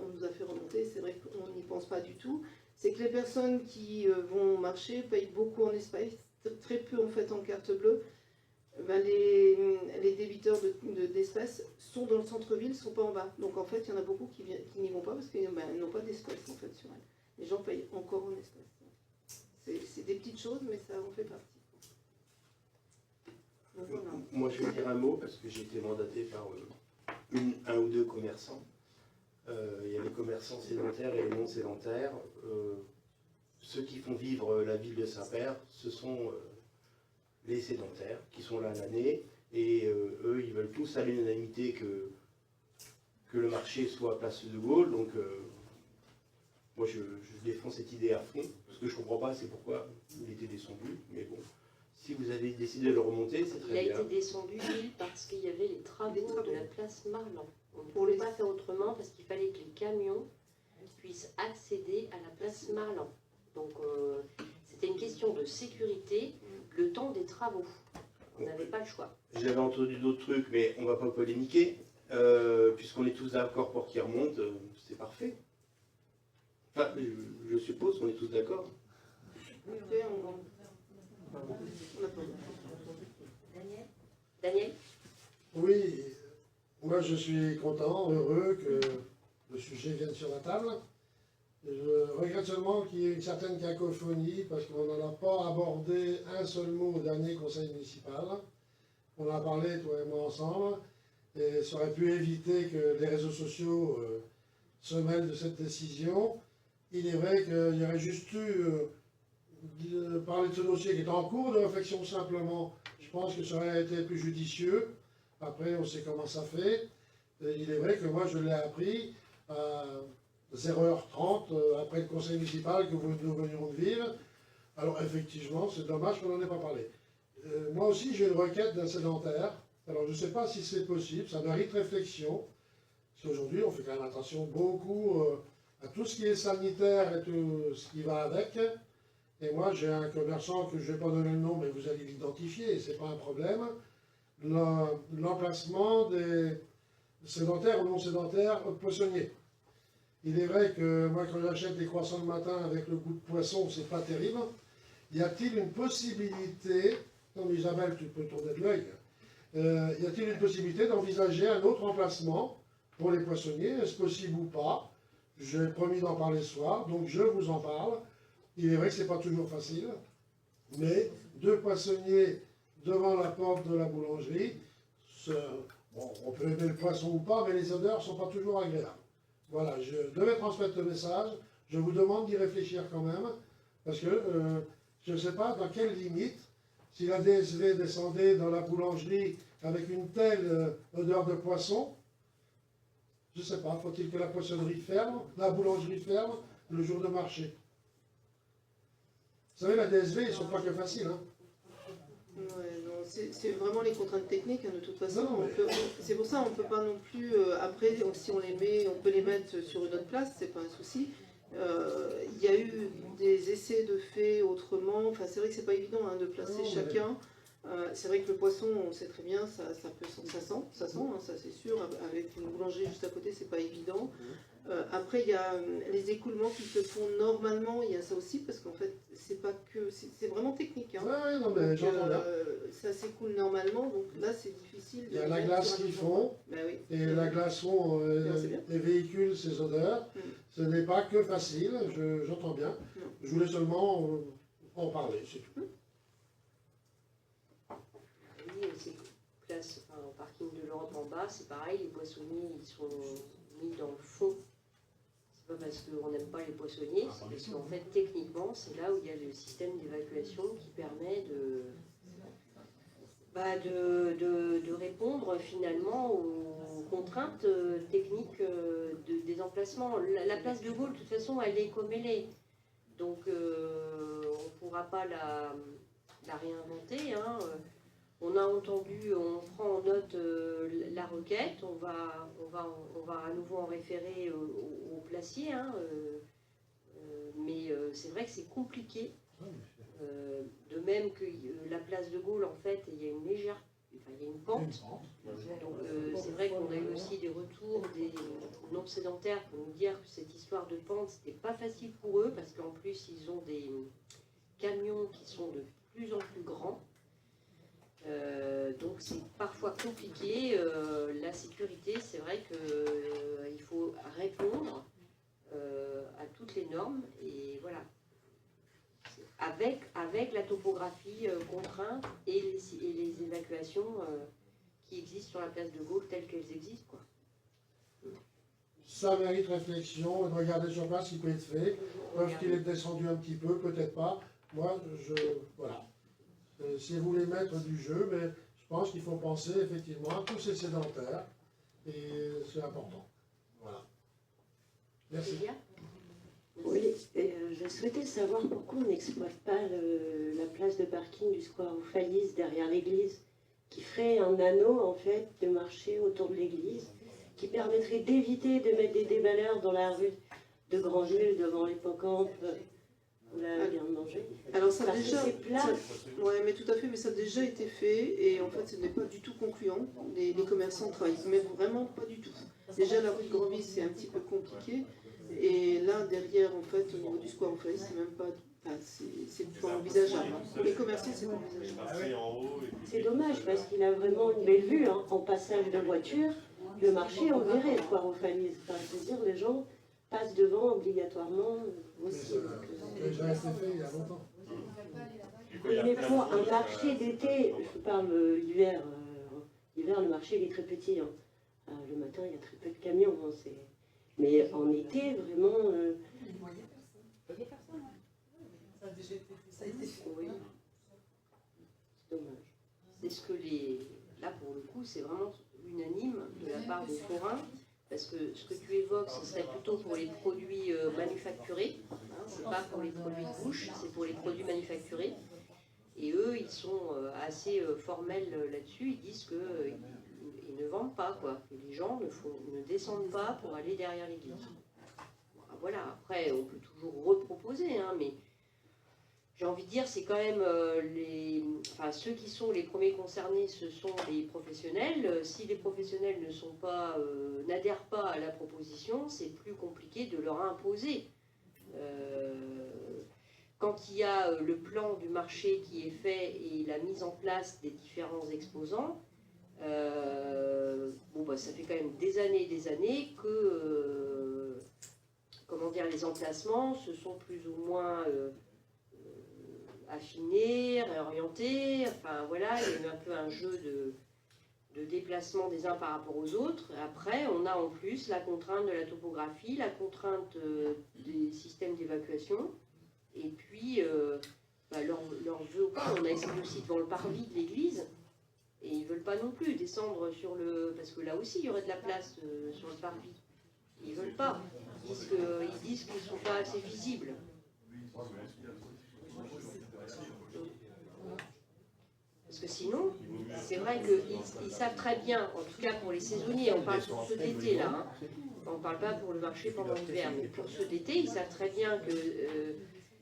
on nous a fait remonter, c'est vrai qu'on n'y pense pas du tout, c'est que les personnes qui vont marcher payent beaucoup en espèces, très peu en fait en carte bleue. Les débiteurs d'espèces sont dans le centre-ville, ne sont pas en bas. Donc en fait, il y en a beaucoup qui n'y vont pas parce qu'ils n'ont pas d'espèces en fait sur elles. Les gens payent encore en espèces. C'est des petites choses, mais ça en fait partie. Donc, voilà. Moi, je vais dire un mot parce que j'ai été mandaté par un ou deux commerçants. Il y a les commerçants sédentaires et les non sédentaires. Ceux qui font vivre la ville de Saint-Père, ce sont les sédentaires qui sont là l'année. Et eux, ils veulent tous à l'unanimité que le marché soit à Place de Gaulle. Donc, moi, je défends cette idée à fond. Ce que je ne comprends pas, c'est pourquoi il était descendu. Mais bon, si vous avez décidé de le remonter, c'est très bien. Il a été descendu, oui, parce qu'il y avait les travaux de la place Marlan. On ne pouvait pas faire autrement parce qu'il fallait que les camions puissent accéder à la place Marlan. Donc, c'était une question de sécurité, le temps des travaux. On n'avait pas le choix. J'avais entendu d'autres trucs, mais on ne va pas polémiquer. Puisqu'on est tous d'accord pour qu'il remonte, c'est parfait. Enfin, je suppose qu'on est tous d'accord. Daniel ? Oui, moi je suis content, heureux que le sujet vienne sur la table. Je regrette seulement qu'il y ait une certaine cacophonie parce qu'on n'en a pas abordé un seul mot au dernier conseil municipal. On en a parlé, toi et moi, ensemble, et ça aurait pu éviter que les réseaux sociaux se mêlent de cette décision. Il est vrai qu'il y aurait juste eu de parler de ce dossier qui est en cours de réflexion simplement. Je pense que ça aurait été plus judicieux. Après, on sait comment ça fait. Et il est vrai que moi, je l'ai appris à 0h30 après le conseil municipal que nous venions de vivre. Alors effectivement, c'est dommage qu'on n'en ait pas parlé. Moi aussi, j'ai une requête d'un sédentaire. Alors je ne sais pas si c'est possible, ça mérite réflexion. Parce qu'aujourd'hui, on fait quand même attention beaucoup à tout ce qui est sanitaire et tout ce qui va avec. Et moi, j'ai un commerçant que je ne vais pas donner le nom, mais vous allez l'identifier, ce n'est pas un problème. L'emplacement des sédentaires ou non sédentaires poissonniers. Il est vrai que moi, quand j'achète des croissants le matin avec le goût de poisson, c'est pas terrible. Y a-t-il une possibilité, non Isabelle, tu peux tourner de l'œil, y a-t-il une possibilité d'envisager un autre emplacement pour les poissonniers? Est-ce possible ou pas? J'ai promis d'en parler ce soir, donc je vous en parle. Il est vrai que ce n'est pas toujours facile, mais 2 poissonniers devant la porte de la boulangerie, bon, on peut aimer le poisson ou pas, mais les odeurs ne sont pas toujours agréables. Voilà, je devais transmettre le message, je vous demande d'y réfléchir quand même, parce que je ne sais pas dans quelle limite, si la DSV descendait dans la boulangerie avec une telle odeur de poisson, je ne sais pas, faut-il que la poissonnerie ferme, la boulangerie ferme le jour de marché? Vous savez, la DSV, ils ne sont pas que faciles. Hein. Ouais, non, c'est vraiment les contraintes techniques, hein, de toute façon. C'est pour ça qu'on ne peut pas non plus, après, si on les met, on peut les mettre sur une autre place, c'est pas un souci. Il y a eu des essais de fait autrement, enfin c'est vrai que c'est pas évident, hein, de placer chacun. C'est vrai que le poisson, on sait très bien, ça sent, hein, ça c'est sûr. Avec une boulangerie juste à côté, c'est pas évident. Après, il y a les écoulements qui se font normalement, il y a ça aussi, parce qu'en fait, c'est pas que, c'est vraiment technique. Hein. Ouais, non, mais j'entends bien. Ça s'écoule normalement, donc là, c'est difficile. Il y a la glace qu'ils font, oui. et la glaçon les véhicule ces odeurs. Ce n'est pas que facile, j'entends bien. Je voulais seulement en parler, c'est tout. Oui, c'est place, enfin, au parking de l'Europe en bas, c'est pareil, les poissonniers, ils sont mis dans le fond. C'est pas parce qu'on n'aime pas les poissonniers, c'est parce qu'en fait, techniquement, c'est là où il y a le système d'évacuation qui permet de répondre finalement aux contraintes techniques des emplacements. La place de Gaulle, de toute façon, elle est comme elle est. Donc, on ne pourra pas la réinventer. Hein. On a entendu, on prend en note la requête, on va à nouveau en référer au placier, hein, mais c'est vrai que c'est compliqué. De même que la place de Gaulle, en fait, il y a une légère, enfin, il y a une pente. Donc c'est vrai qu'on a eu aussi des retours des non-sédentaires pour nous dire que cette histoire de pente, c'était pas facile pour eux, parce qu'en plus, ils ont des camions qui sont de plus en plus grands. Donc c'est parfois compliqué. La sécurité, c'est vrai qu'il faut répondre à toutes les normes, et voilà. Avec la topographie contrainte et les évacuations qui existent sur la place de Gaulle telles qu'elles existent, quoi. Ça mérite réflexion, de regarder sur place ce qui peut être fait. Peuvent-ils être descendus un petit peu, peut-être pas. Moi, voilà. C'est vous les maîtres du jeu, mais je pense qu'il faut penser effectivement à tous ces sédentaires, et c'est important. Voilà. Merci. Oui, je souhaitais savoir pourquoi on n'exploite pas la place de parking du square aux Fallises derrière l'église, qui ferait un anneau en fait de marché autour de l'église, qui permettrait d'éviter de mettre des déballeurs dans la rue de Grandjules devant l'hippocampe ou la viande manger. Alors ça parce déjà, que c'est plat. Ouais, mais tout à fait, mais ça a déjà été fait, et en fait ce n'est pas du tout concluant. Les commerçants travaillent, mais vraiment pas du tout. Déjà la rue de Grandville, c'est un petit peu compliqué. Et là, derrière, en fait, au niveau du square au Fallise, c'est même pas, enfin, c'est pas envisageable. Pour les commerçants, c'est pas envisageable. C'est dommage parce qu'il a vraiment une belle vue, hein. En passage de voiture, le marché, on verrait le square au Fallise. Enfin, je veux dire, les gens passent devant obligatoirement aussi. Déjà été fait il y a longtemps. Mais pour un marché d'été, je parle l'hiver, l'hiver le marché il est très petit. Hein. Le matin, il y a très peu de camions. Hein, mais en été, vraiment... Il ne voyait personne. Ça a déjà été fait. Oui. C'est dommage. C'est ce que là, pour le coup, c'est vraiment unanime de la part des forains, parce que ce que tu évoques, ce serait plutôt pour les produits manufacturés, hein, c'est pas pour les produits de bouche, c'est pour les produits manufacturés. Et eux, ils sont assez formels là-dessus, ils disent qu'ils ne vendent pas, quoi. Que les gens ne descendent pas pour aller derrière l'église. Voilà, après, on peut toujours reproposer, hein, mais j'ai envie de dire, c'est quand même ceux qui sont les premiers concernés, ce sont les professionnels. Si les professionnels n'adhèrent pas à la proposition, c'est plus compliqué de leur imposer. Quand il y a le plan du marché qui est fait et la mise en place des différents exposants, ça fait quand même des années que les emplacements se sont plus ou moins affinés, réorientés. Enfin voilà, il y a eu un peu un jeu de déplacement des uns par rapport aux autres. Après, on a en plus la contrainte de la topographie, la contrainte des systèmes d'évacuation. Et puis, leur vœu, on a essayé aussi devant le parvis de l'église, et ils ne veulent pas non plus descendre parce que là aussi, il y aurait de la place sur le parvis. Ils ne veulent pas. Ils disent qu'ils ne sont pas assez visibles. Parce que sinon, c'est vrai qu'ils savent très bien, en tout cas pour les saisonniers, on parle pour ceux d'été là, hein. On ne parle pas pour le marché pendant l'hiver, mais pour ceux d'été, ils savent très bien que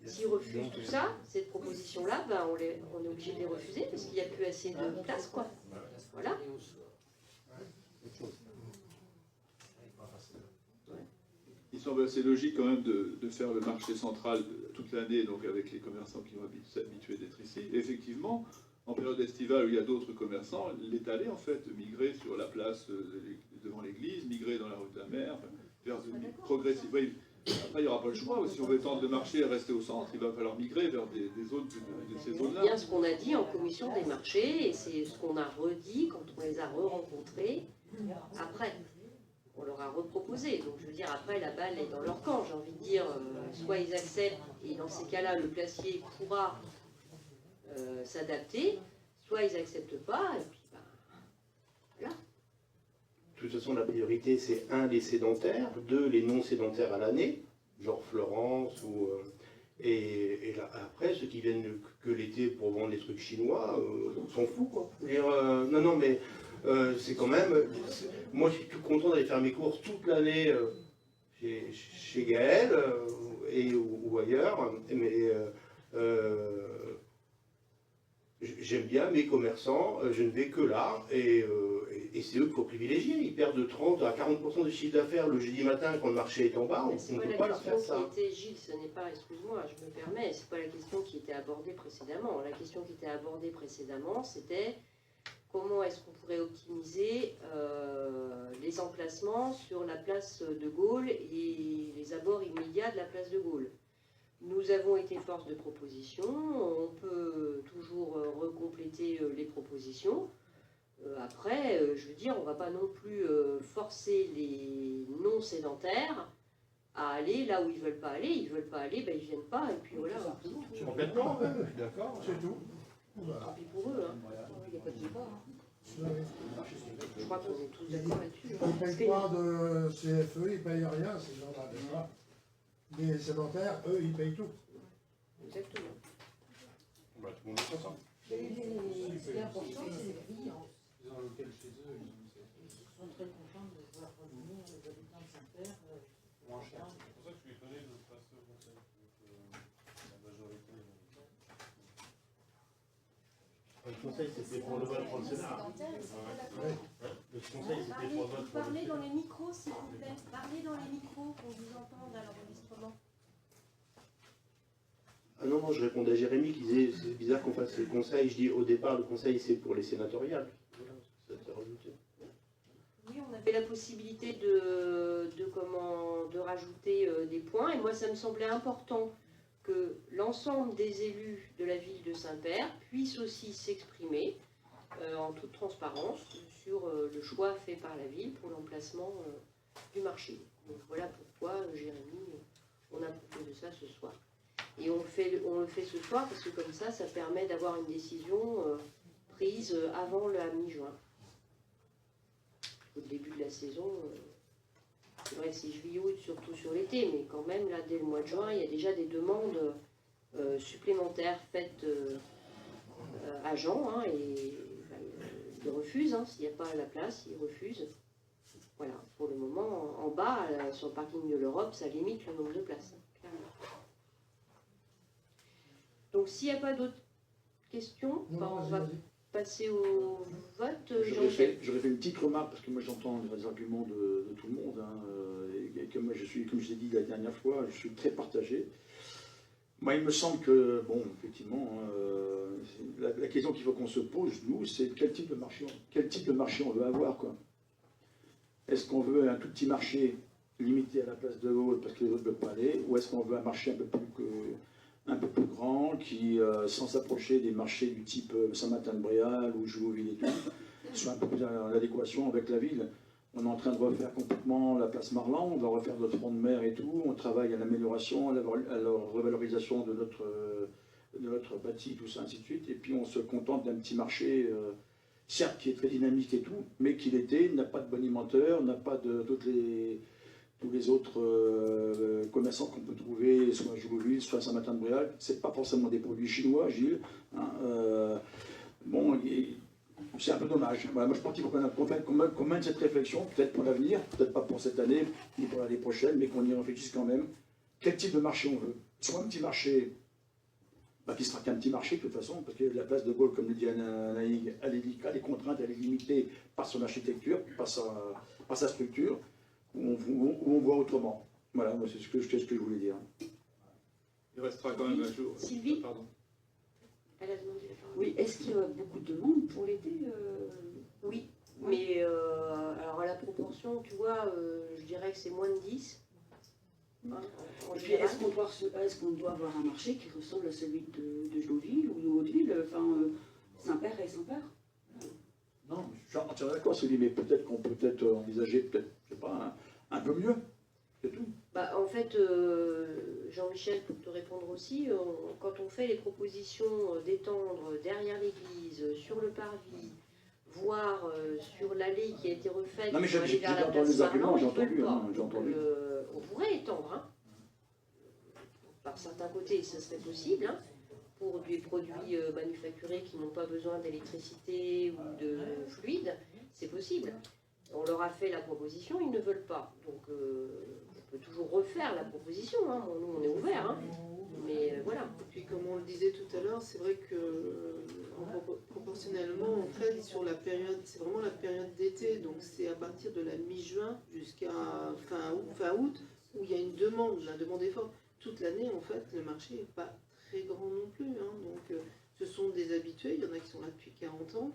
s'ils refusent tout ça, cette proposition-là, ben on est obligé de les refuser parce qu'il n'y a plus assez de place, quoi. Voilà. Il semble assez logique quand même de faire le marché central toute l'année, donc avec les commerçants qui vont s'habituer d'être ici. Et effectivement, en période estivale où il y a d'autres commerçants, l'étaler en fait, migrer sur la place devant l'église, migrer dans la rue de la Mer, faire progressivement. Oui. Après, il n'y aura pas le choix. Si on veut tenter de marcher et rester au centre, il va falloir migrer vers des zones de ces zones-là. C'est bien ce qu'on a dit en commission des marchés, et c'est ce qu'on a redit quand on les a re-rencontrés après. On leur a reproposé. Donc je veux dire, après, la balle est dans leur camp. J'ai envie de dire, soit ils acceptent, et dans ces cas-là, le placier pourra s'adapter, soit ils n'acceptent pas, et puis ben, voilà. De toute façon, la priorité, c'est 1, les sédentaires, 2, les non-sédentaires à l'année, genre Florence, et là, après, ceux qui viennent que l'été pour vendre des trucs chinois, on s'en fout, quoi. Non, mais c'est quand même... Moi, je suis tout content d'aller faire mes courses toute l'année chez Gaël ou ailleurs, mais j'aime bien mes commerçants, je ne vais que là, et c'est eux qu'il faut privilégier. Ils perdent de 30 à 40% de chiffre d'affaires le jeudi matin quand le marché est en bas, on ne peut pas leur faire ça. Gilles, ce n'est pas, excuse-moi, je me permets, c'est pas la question qui était abordée précédemment. La question qui était abordée précédemment, c'était comment est-ce qu'on pourrait optimiser les emplacements sur la place de Gaulle et les abords immédiats de la place de Gaulle. Nous avons été force de proposition, on peut toujours recompléter les propositions. Après, je veux dire, on ne va pas non plus forcer les non-sédentaires à aller là où ils ne veulent pas aller. Ils ne veulent pas aller, ben, ils ne viennent pas, et puis voilà. Complètement, je suis d'accord, c'est tout. Tant pis pour eux. Hein. Il n'y a pas de débat. Je crois qu'on est tous d'accord là-dessus. Ils ne payent pas de CFE, ils ne payent rien, ces gens-là, déjà. Les sédentaires, eux, ils payent tout. Exactement. Bah, tout le monde est content. Ce qui est important, c'est les clients. Ils ont un local chez eux, Ils sont très contents de voir revenir les habitants de Saint-Père. moins cher. C'est pour ça que je suis étonné de passer au conseil. La majorité. Le conseil, c'était pour le vote pour le Sénat. Le conseil, c'était pour le vote pour le Parlez Sénat. dans les micros, s'il vous plaît. Parlez dans les micros, qu'on vous entende à l'enregistrement. Ah non, je répondais à Jérémy qui disait c'est bizarre qu'on fasse le conseil. Je dis au départ, le conseil, c'est pour les sénatoriales. Voilà, ça s'est rajouté. Oui, on avait la possibilité de rajouter des points, et moi, ça me semblait important que l'ensemble des élus de la ville de Saint-Père puissent aussi s'exprimer en toute transparence sur le choix fait par la ville pour l'emplacement du marché. Donc voilà pourquoi, Jérémy, on a proposé ça ce soir. Et on le fait ce soir parce que comme ça permet d'avoir une décision prise avant la mi-juin. Au début de la saison, c'est vrai que c'est juillet-août, surtout sur l'été, mais quand même, là, dès le mois de juin, il y a déjà des demandes supplémentaires faites à Jean, hein, et il refuse, hein, s'il n'y a pas la place, il refuse. Voilà, pour le moment, en bas, sur le parking de l'Europe, ça limite le nombre de places, hein, clairement. Donc, s'il n'y a pas d'autres questions, on va passer au vote. J'aurais fait une petite remarque, parce que moi j'entends les arguments de tout le monde, hein, et que moi je suis, comme je l'ai dit la dernière fois, je suis très partagé. Moi il me semble que, bon, effectivement, la question qu'il faut qu'on se pose, nous, c'est quel type de marché on veut avoir, quoi. Est-ce qu'on veut un tout petit marché limité à la place de Gaulle parce que les autres ne peuvent pas aller, ou est-ce qu'on veut un marché un peu plus grand, qui, sans s'approcher des marchés du type Saint-Martin-de-Bréal ou Jouveauville et tout, soit un peu plus en adéquation avec la ville. On est en train de refaire complètement la place Marlan, on va refaire notre front de mer et tout, on travaille à l'amélioration, à la revalorisation de notre bâti, tout ça, ainsi de suite, et puis on se contente d'un petit marché, certes qui est très dynamique et tout, mais qui l'été n'a pas de bonimenteur, n'a pas de tous les autres commerçants qu'on peut trouver, soit à Jouveauville, soit à Saint-Martin-de-Bréal, c'est pas forcément des produits chinois, Gilles. Hein, Bon, c'est un peu dommage. Voilà, moi je pense qu'il faut qu'on mène cette réflexion, peut-être pour l'avenir, peut-être pas pour cette année, ni pour l'année prochaine, mais qu'on y réfléchisse quand même. Quel type de marché on veut? Soit un petit marché, qui sera qu'un petit marché de toute façon, parce que la place de Gaulle, comme le dit Anaïg, elle est contrainte, elle est limitée par son architecture, par sa structure, où on voit autrement. Voilà, moi c'est ce que je voulais dire. Il restera quand même un jour. Sylvie, pardon. Elle a demandé la parole. Oui, est-ce qu'il y a beaucoup de monde pour l'été Oui, mais alors à la proportion, tu vois, je dirais que c'est moins de 10. Hein, en Et puis, général. est-ce qu'on doit avoir un marché qui ressemble à celui de Joville ou de Hauteville, enfin, Saint-Père et Saint-Père? Non, je suis entièrement d'accord, Sylvie, mais peut-être qu'on peut envisager, peut-être, je sais pas, un peu mieux, c'est tout. Bah, en fait, Jean-Michel, pour te répondre aussi, quand on fait les propositions d'étendre derrière l'église, sur le parvis, voire sur l'allée qui a été refaite, Non mais j'ai pour aller vers la entendu place les arguments, Marmande, j'ai ils veulent entendu, pas. hein, j'ai entendu. Donc, on pourrait étendre, hein. Par certains côtés, ce serait possible, hein, pour des produits manufacturés qui n'ont pas besoin d'électricité ou de fluide, c'est possible. On leur a fait la proposition, ils ne veulent pas. Donc, on peut toujours refaire la proposition, hein. Nous, on est ouvert, hein. Mais voilà. Et puis comme on le disait tout à l'heure, c'est vrai que proportionnellement, on traite sur la période, c'est vraiment la période d'été, donc c'est à partir de la mi-juin jusqu'à fin août, où il y a une demande, la demande est forte. Toute l'année, en fait, le marché n'est pas très grand non plus, hein. Donc ce sont des habitués, il y en a qui sont là depuis 40 ans,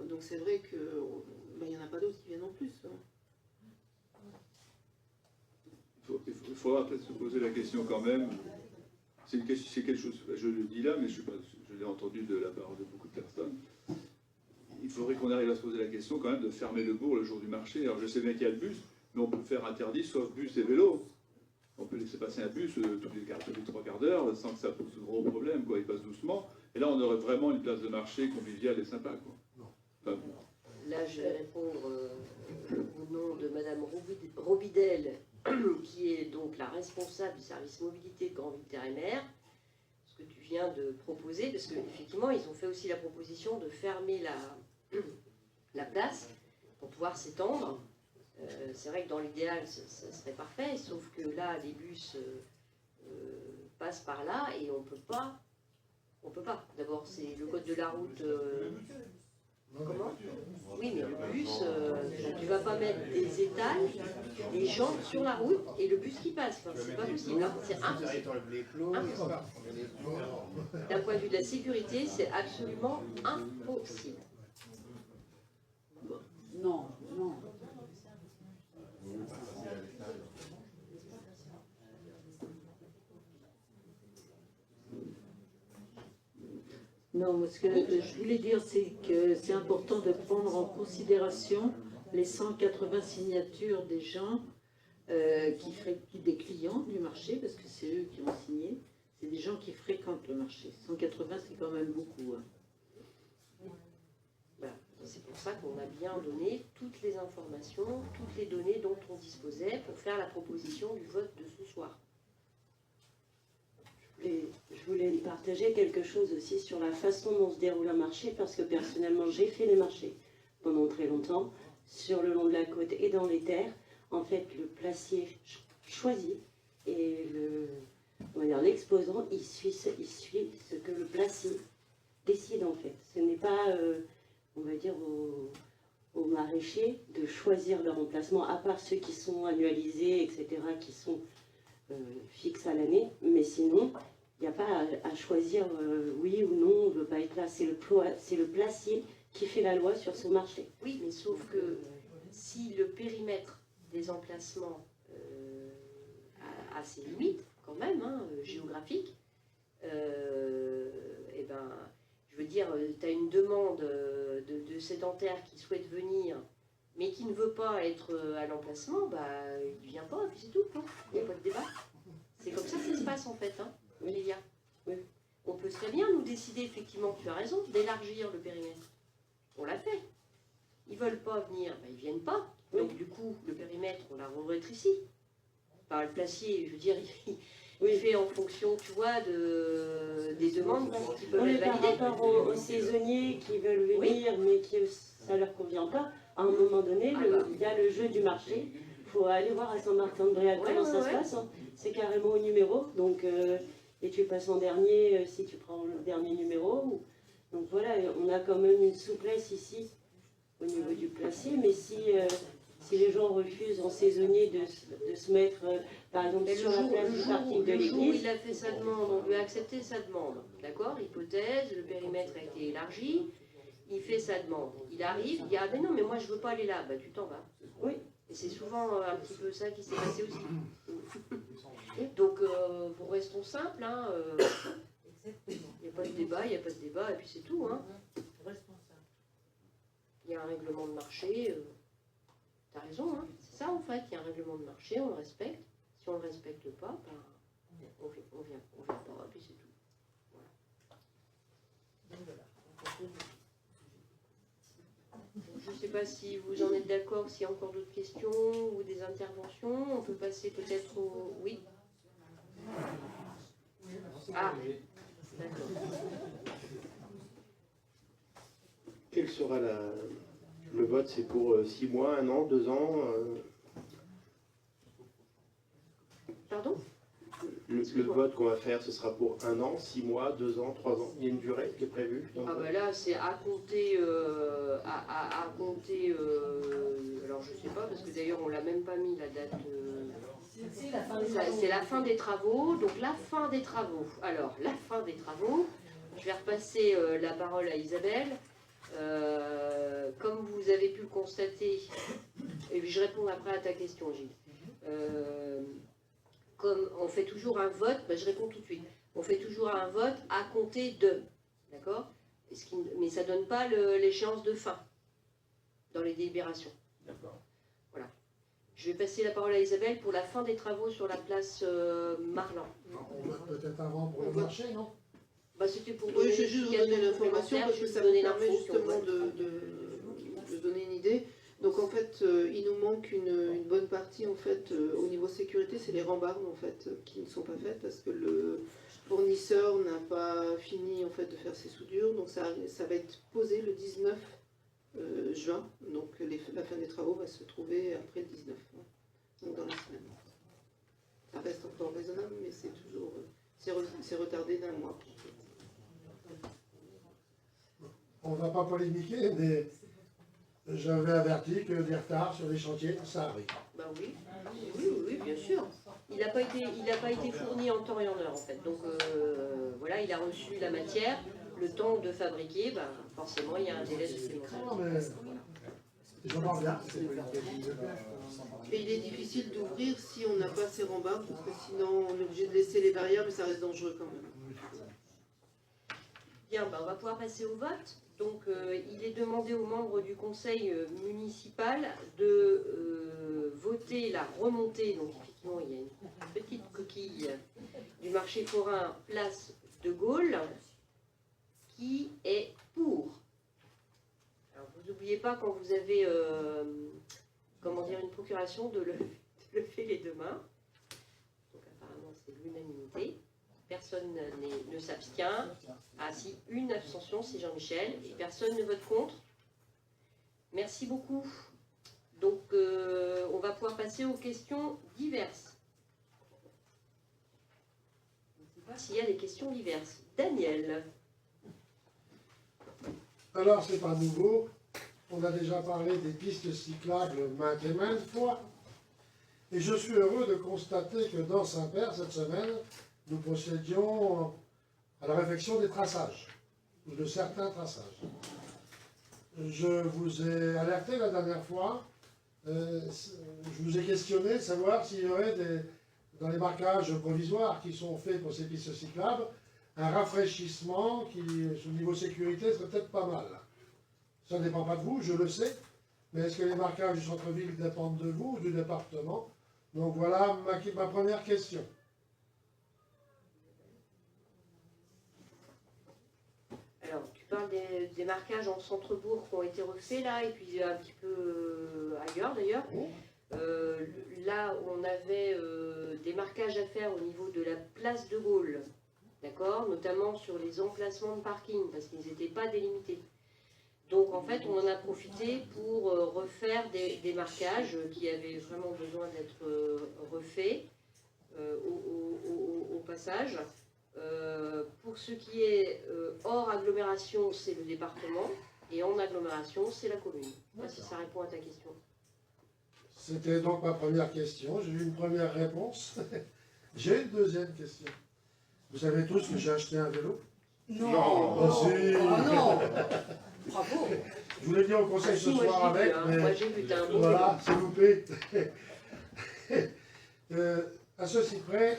donc c'est vrai qu'il n'y en a pas d'autres qui viennent en plus, hein. Il faudra peut-être se poser la question quand même. C'est quelque chose, je le dis là, mais je l'ai entendu de la part de beaucoup de personnes. Il faudrait qu'on arrive à se poser la question quand même de fermer le bourg le jour du marché. Alors je sais bien qu'il y a le bus, mais on peut faire interdit sauf bus et vélo. On peut laisser passer un bus tous les 3 quarts d'heure sans que ça pose de gros problèmes, quoi. Il passe doucement. Et là, on aurait vraiment une place de marché conviviale et sympa, quoi. Enfin, Là, je vais répondre au nom de Madame Robidel, qui est donc la responsable du service mobilité de Grandville Terre et Mer, ce que tu viens de proposer, parce qu'effectivement, ils ont fait aussi la proposition de fermer la place pour pouvoir s'étendre. C'est vrai que dans l'idéal, ça serait parfait, sauf que là, les bus passent par là et on peut pas. D'abord, c'est le code de la route. Comment? Oui, mais le bus, tu vas pas mettre des étals, des gens sur la route et le bus qui passe. Enfin, c'est pas possible. Hein. C'est impossible. D'un point de vue de la sécurité, c'est absolument impossible. Non, non. Non, ce que je voulais dire, c'est que c'est important de prendre en considération les 180 signatures des gens, des clients du marché, parce que c'est eux qui ont signé. C'est des gens qui fréquentent le marché. 180, c'est quand même beaucoup. Hein. Voilà. C'est pour ça qu'on a bien donné toutes les informations, toutes les données dont on disposait pour faire la proposition du vote de ce soir. Je voulais partager quelque chose aussi sur la façon dont se déroule un marché, parce que personnellement, j'ai fait les marchés pendant très longtemps, sur le long de la côte et dans les terres. En fait, le placier choisit et l'exposant, il suit ce que le placier décide en fait. Ce n'est pas, on va dire, aux maraîchers de choisir leur emplacement, à part ceux qui sont annualisés, etc., qui sont fixes à l'année, mais sinon, il n'y a pas à choisir oui ou non, on ne veut pas être là. C'est le placier qui fait la loi sur ce marché. Oui, mais sauf que si le périmètre des emplacements a ses limites, quand même, hein, géographiques, et ben, je veux dire, tu as une demande de sédentaire qui souhaite venir, mais qui ne veut pas être à l'emplacement, bah, il ne vient pas, puis c'est tout, quoi. Il n'y a pas de débat. C'est comme ça que ça se passe, en fait, hein, Olivia. Oui. On peut très bien nous décider, effectivement, tu as raison, d'élargir le périmètre. On l'a fait. Ils ne veulent pas venir, ben, ils ne viennent pas. Donc, du coup, le périmètre, on l'a rétréci. Par le placier, je veux dire, il fait en fonction, tu vois, des demandes qui peuvent Oui, être par validées. rapport aux saisonniers qui veulent venir, mais que ça ne leur convient pas, à un moment donné, il y a le jeu du marché. Il faut aller voir à Saint-Martin-de-Bréal comment ça se passe. Hein. C'est carrément au numéro. Donc, et tu passes en dernier si tu prends le dernier numéro. Donc voilà, on a quand même une souplesse ici au niveau du placé. Mais si les gens refusent en saisonnier de se mettre, par exemple, sur la place du parking de Le jour où l'église. il a fait sa demande, on lui a accepté sa demande. D'accord? Hypothèse, le périmètre a été élargi, il fait sa demande. Il arrive, il dit ah mais non, mais moi je veux pas aller là. Bah tu t'en vas. Oui. Et c'est souvent un petit peu ça qui s'est passé aussi. Donc restons simples. Hein, il n'y a pas de débat, il n'y a pas de débat, et puis c'est tout. Hein. Il y a un règlement de marché. T'as raison, hein. C'est ça en fait. Il y a un règlement de marché, on le respecte. Si on ne le respecte pas, ben, on vient pas, et puis c'est tout. Voilà. Je ne sais pas si vous en êtes d'accord, s'il y a encore d'autres questions ou des interventions. On peut passer peut-être au... Oui. Ah, d'accord. Quel sera le vote? C'est pour 6 mois, 1 an, 2 ans Pardon? Le vote qu'on va faire, ce sera pour 1 an, 6 mois, 2 ans, 3 ans. Il y a une durée qui est prévue. Ah bah là, c'est à compter, alors je sais pas, parce que d'ailleurs on l'a même pas mis la date. C'est la fin des travaux, donc la fin des travaux. Alors, la fin des travaux, je vais repasser la parole à Isabelle. Comme vous avez pu le constater, et je réponds après à ta question, Gilles. Comme on fait toujours un vote, ben je réponds tout de suite. On fait toujours un vote à compter de, d'accord? Mais ça ne donne pas l'échéance de fin dans les délibérations. D'accord. Voilà. Je vais passer la parole à Isabelle pour la fin des travaux sur la place Marlan. On va peut-être avant pour le marché, non? Bah, c'était pour Oui, je vais juste vous donner l'information parce que ça me permet justement de donner une idée. Donc en fait, il nous manque une bonne partie en fait au niveau sécurité, c'est les rambardes en fait qui ne sont pas faites parce que le fournisseur n'a pas fini en fait de faire ses soudures. Donc ça va être posé le 19 juin. Donc la fin des travaux va se trouver après le 19, donc dans la semaine. Ça reste encore raisonnable, mais c'est toujours c'est retardé d'1 mois. On ne va pas polémiquer, mais j'avais averti que des retards sur les chantiers, ça arrive. Bah oui, oui, bien sûr. Il n'a pas été fourni en temps et en heure en fait. Donc voilà, il a reçu la matière, le temps de fabriquer, bah, forcément il y a un délai supplémentaire. Non, mais j'entends bien. Et il est difficile d'ouvrir si on n'a pas ces rambardes, parce que sinon on est obligé de laisser les barrières, mais ça reste dangereux quand même. Bien, bah, on va pouvoir passer au vote. Donc il est demandé aux membres du conseil municipal de voter la remontée. Donc effectivement, il y a une petite coquille du marché forain place de Gaulle qui est pour. Alors vous n'oubliez pas quand vous avez une procuration de lever les 2 mains. Donc apparemment c'est l'unanimité. Personne ne s'abstient. Ah si, une abstention, c'est Jean-Michel. Et personne ne vote contre. Merci beaucoup. Donc on va pouvoir passer aux questions diverses. Je ne sais pas s'il y a des questions diverses. Daniel. Alors, c'est pas nouveau. On a déjà parlé des pistes cyclables maintes et maintes fois. Et je suis heureux de constater que dans Saint-Père, cette semaine, nous procédions à la réflexion des traçages, ou de certains traçages. Je vous ai alerté la dernière fois, je vous ai questionné de savoir s'il y aurait dans les marquages provisoires qui sont faits pour ces pistes cyclables, un rafraîchissement qui, au niveau sécurité, serait peut-être pas mal. Ça ne dépend pas de vous, je le sais, mais est-ce que les marquages du centre-ville dépendent de vous ou du département? Donc voilà ma première question. Alors, tu parles des marquages en centre-bourg qui ont été refaits là, et puis un petit peu ailleurs d'ailleurs. Là, on avait des marquages à faire au niveau de la place de Gaulle, d'accord, notamment sur les emplacements de parking, parce qu'ils n'étaient pas délimités. Donc en fait, on en a profité pour refaire des marquages qui avaient vraiment besoin d'être refaits au passage. Pour ce qui est hors agglomération, c'est le département, et en agglomération, c'est la commune. Je ne sais pas si ça répond à ta question. C'était donc ma première question. J'ai eu une première réponse. J'ai une deuxième question. Vous savez tous que j'ai acheté un vélo? Non. Oh, si. Non. Bravo. Je voulais dire au conseil ce soir avec, mais moi j'ai vu, t'as un bon voilà, vélo. s'il vous plaît. À ceci près,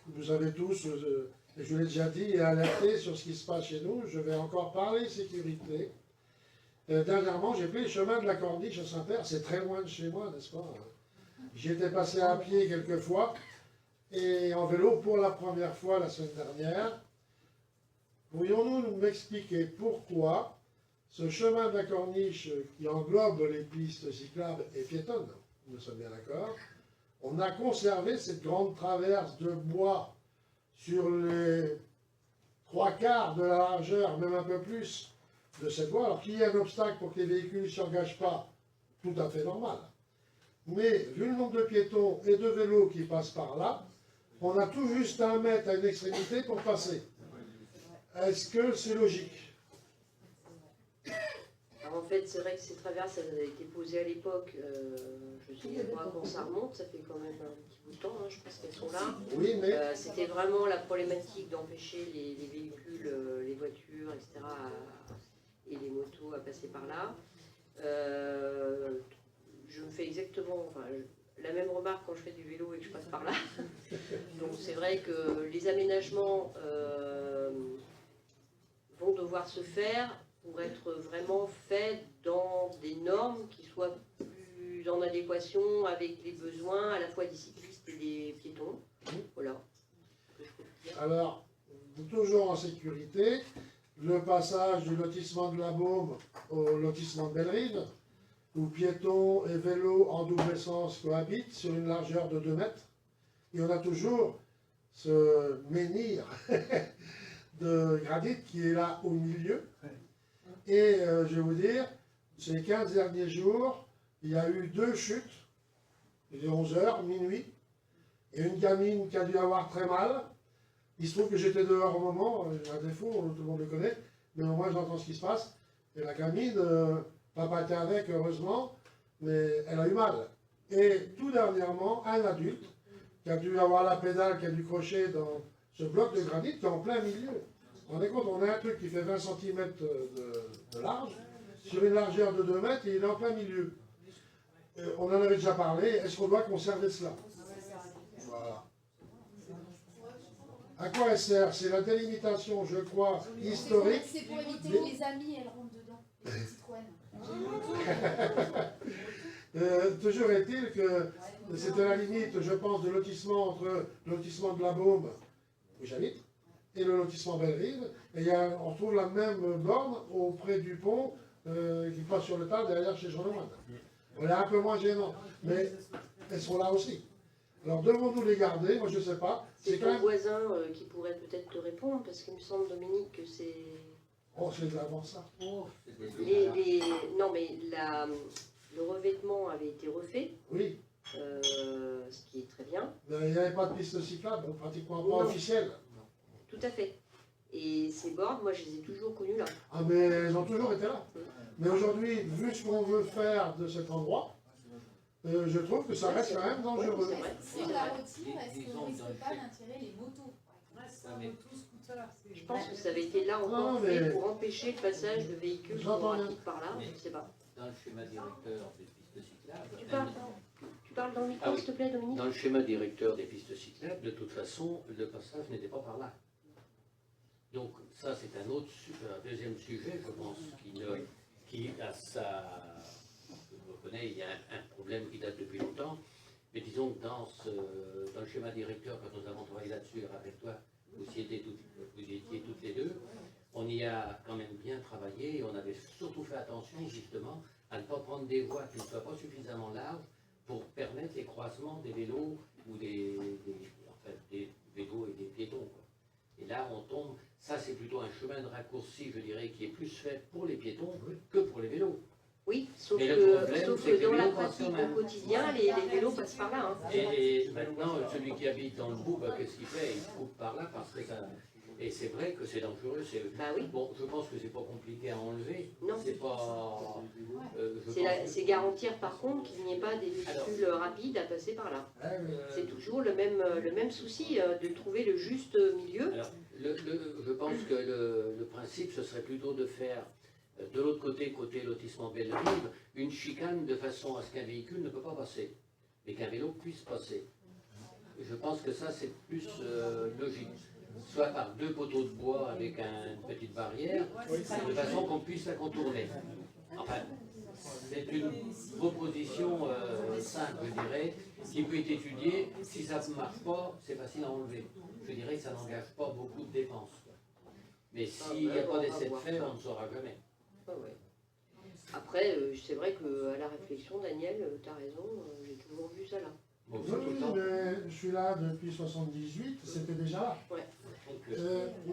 vous savez tous, et je vous l'ai déjà dit et alerté sur ce qui se passe chez nous, je vais encore parler sécurité. Dernièrement, j'ai pris le chemin de la Corniche à Saint-Père, c'est très loin de chez moi, n'est-ce pas? J'y étais passé à pied quelques fois, et en vélo pour la première fois la semaine dernière. Pourrions-nous m'expliquer pourquoi ce chemin de la Corniche qui englobe les pistes cyclables et piétonnes, nous sommes bien d'accord, on a conservé cette grande traverse de bois sur les 3/4 de la largeur, même un peu plus, de cette voie, alors qu'il y a un obstacle pour que les véhicules ne s'engagent pas, tout à fait normal. Mais vu le nombre de piétons et de vélos qui passent par là, on a tout juste 1 mètre à une extrémité pour passer. Est-ce que c'est logique? Alors en fait, c'est vrai que ces traverses, elles avaient été posées à l'époque, je ne sais pas quand ça remonte, ça fait quand même un petit bout de temps, hein, je pense qu'elles sont là. Oui, mais... C'était vraiment la problématique d'empêcher les véhicules, les voitures, etc., et les motos à passer par là. Je me fais exactement la même remarque quand je fais du vélo et que je passe par là. Donc c'est vrai que les aménagements vont devoir se faire pour être vraiment faits dans des normes qui soient plus en adéquation avec les besoins à la fois des cyclistes et des piétons. Voilà. Alors, toujours en sécurité, le passage du lotissement de la Baume au lotissement de Bellerive, où piétons et vélos en double sens cohabitent sur une largeur de 2 mètres. Et on a toujours ce menhir de granit qui est là au milieu. Et je vais vous dire, ces 15 derniers jours, il y a eu 2 chutes, il est 11h, minuit, et une gamine qui a dû avoir très mal. Il se trouve que j'étais dehors au moment, un défaut, tout le monde le connaît, mais au moins j'entends ce qui se passe. Et la gamine, papa était avec, heureusement, mais elle a eu mal. Et tout dernièrement, un adulte qui a dû avoir la pédale, qui a dû crocher dans ce bloc de granit qui est en plein milieu. Vous vous rendez compte, on a un truc qui fait 20 cm de large, sur une largeur de 2 mètres, et il est en plein milieu. On en avait déjà parlé, est-ce qu'on doit conserver cela? Voilà. À quoi elle sert? C'est la délimitation, je crois, historique. C'est pour éviter que les amis, elles rentrent dedans, les Citroën. Toujours est-il que c'était la limite, je pense, de lotissement entre le lotissement de la Baume, où j'habite, et le lotissement Bellerive. Et on retrouve la même borne auprès du pont qui passe sur le tas derrière chez Jean Lemoine. On est un peu moins gênant, mais elles sont là aussi. Alors devons-nous les garder? Moi je ne sais pas. C'est ton voisin qui pourrait peut-être te répondre, parce qu'il me semble, Dominique, que c'est... Oh, c'est de l'avant ça. Non, mais le revêtement avait été refait. Oui. Ce qui est très bien. Mais il n'y avait pas de piste cyclable, donc pratiquement pas officielle. Tout à fait. Et ces bornes, moi je les ai toujours connues là. Ah mais elles ont toujours été là. Mais aujourd'hui, vu ce qu'on veut faire de cet endroit, je trouve que ça reste quand même dangereux. Si on la retire, est-ce qu'on ne risque pas d'attirer les motos? Je pense que ça avait été là encore fait pour empêcher le passage de véhicules rapides par là, je ne sais pas. Dans le schéma directeur des pistes cyclables... Tu parles dans le micro, s'il te plaît, Dominique? Dans le schéma directeur des pistes cyclables, de toute façon, le passage n'était pas par là. Donc ça, c'est un deuxième sujet, je pense, qui a sa... Je reconnais, il y a un problème qui date depuis longtemps, mais disons que dans le schéma directeur, quand nous avons travaillé là-dessus avec toi, vous y étiez toutes les deux, on y a quand même bien travaillé et on avait surtout fait attention justement à ne pas prendre des voies qui ne soient pas suffisamment larges pour permettre les croisements des vélos ou des vélos et des piétons, quoi. Et là, on tombe, ça c'est plutôt un chemin de raccourci, je dirais, qui est plus fait pour les piétons que pour les vélos. Oui, sauf Mais que, le problème, sauf c'est que que dans les la vélos passent pratique quand même. au quotidien, les vélos passent par là. Hein. Et maintenant, celui qui habite dans le bout, bah, qu'est-ce qu'il fait? Il coupe par là parce que ça... Et c'est vrai que c'est dangereux. Bah oui. Bon, je pense que c'est pas compliqué à enlever. Non. C'est pas... C'est garantir par contre qu'il n'y ait pas des véhicules rapides à passer par là. C'est toujours le même souci de trouver le juste milieu. Alors, je pense que le principe, ce serait plutôt de faire de l'autre côté lotissement Bellerive, une chicane de façon à ce qu'un véhicule ne peut pas passer, mais qu'un vélo puisse passer. Je pense que ça, c'est plus logique. Soit par 2 poteaux de bois avec une petite barrière, de façon qu'on puisse la contourner. Enfin, c'est une proposition simple, je dirais, qui peut être étudiée. Si ça ne marche pas, c'est facile à enlever. Je dirais que ça n'engage pas beaucoup de dépenses. Mais s'il n'y a pas d'essai de fait, on ne saura jamais. Ouais. Après, c'est vrai qu'à la réflexion, Daniel, tu as raison, j'ai toujours vu ça là. Oui, mais je suis là depuis 78, c'était déjà là. Ouais.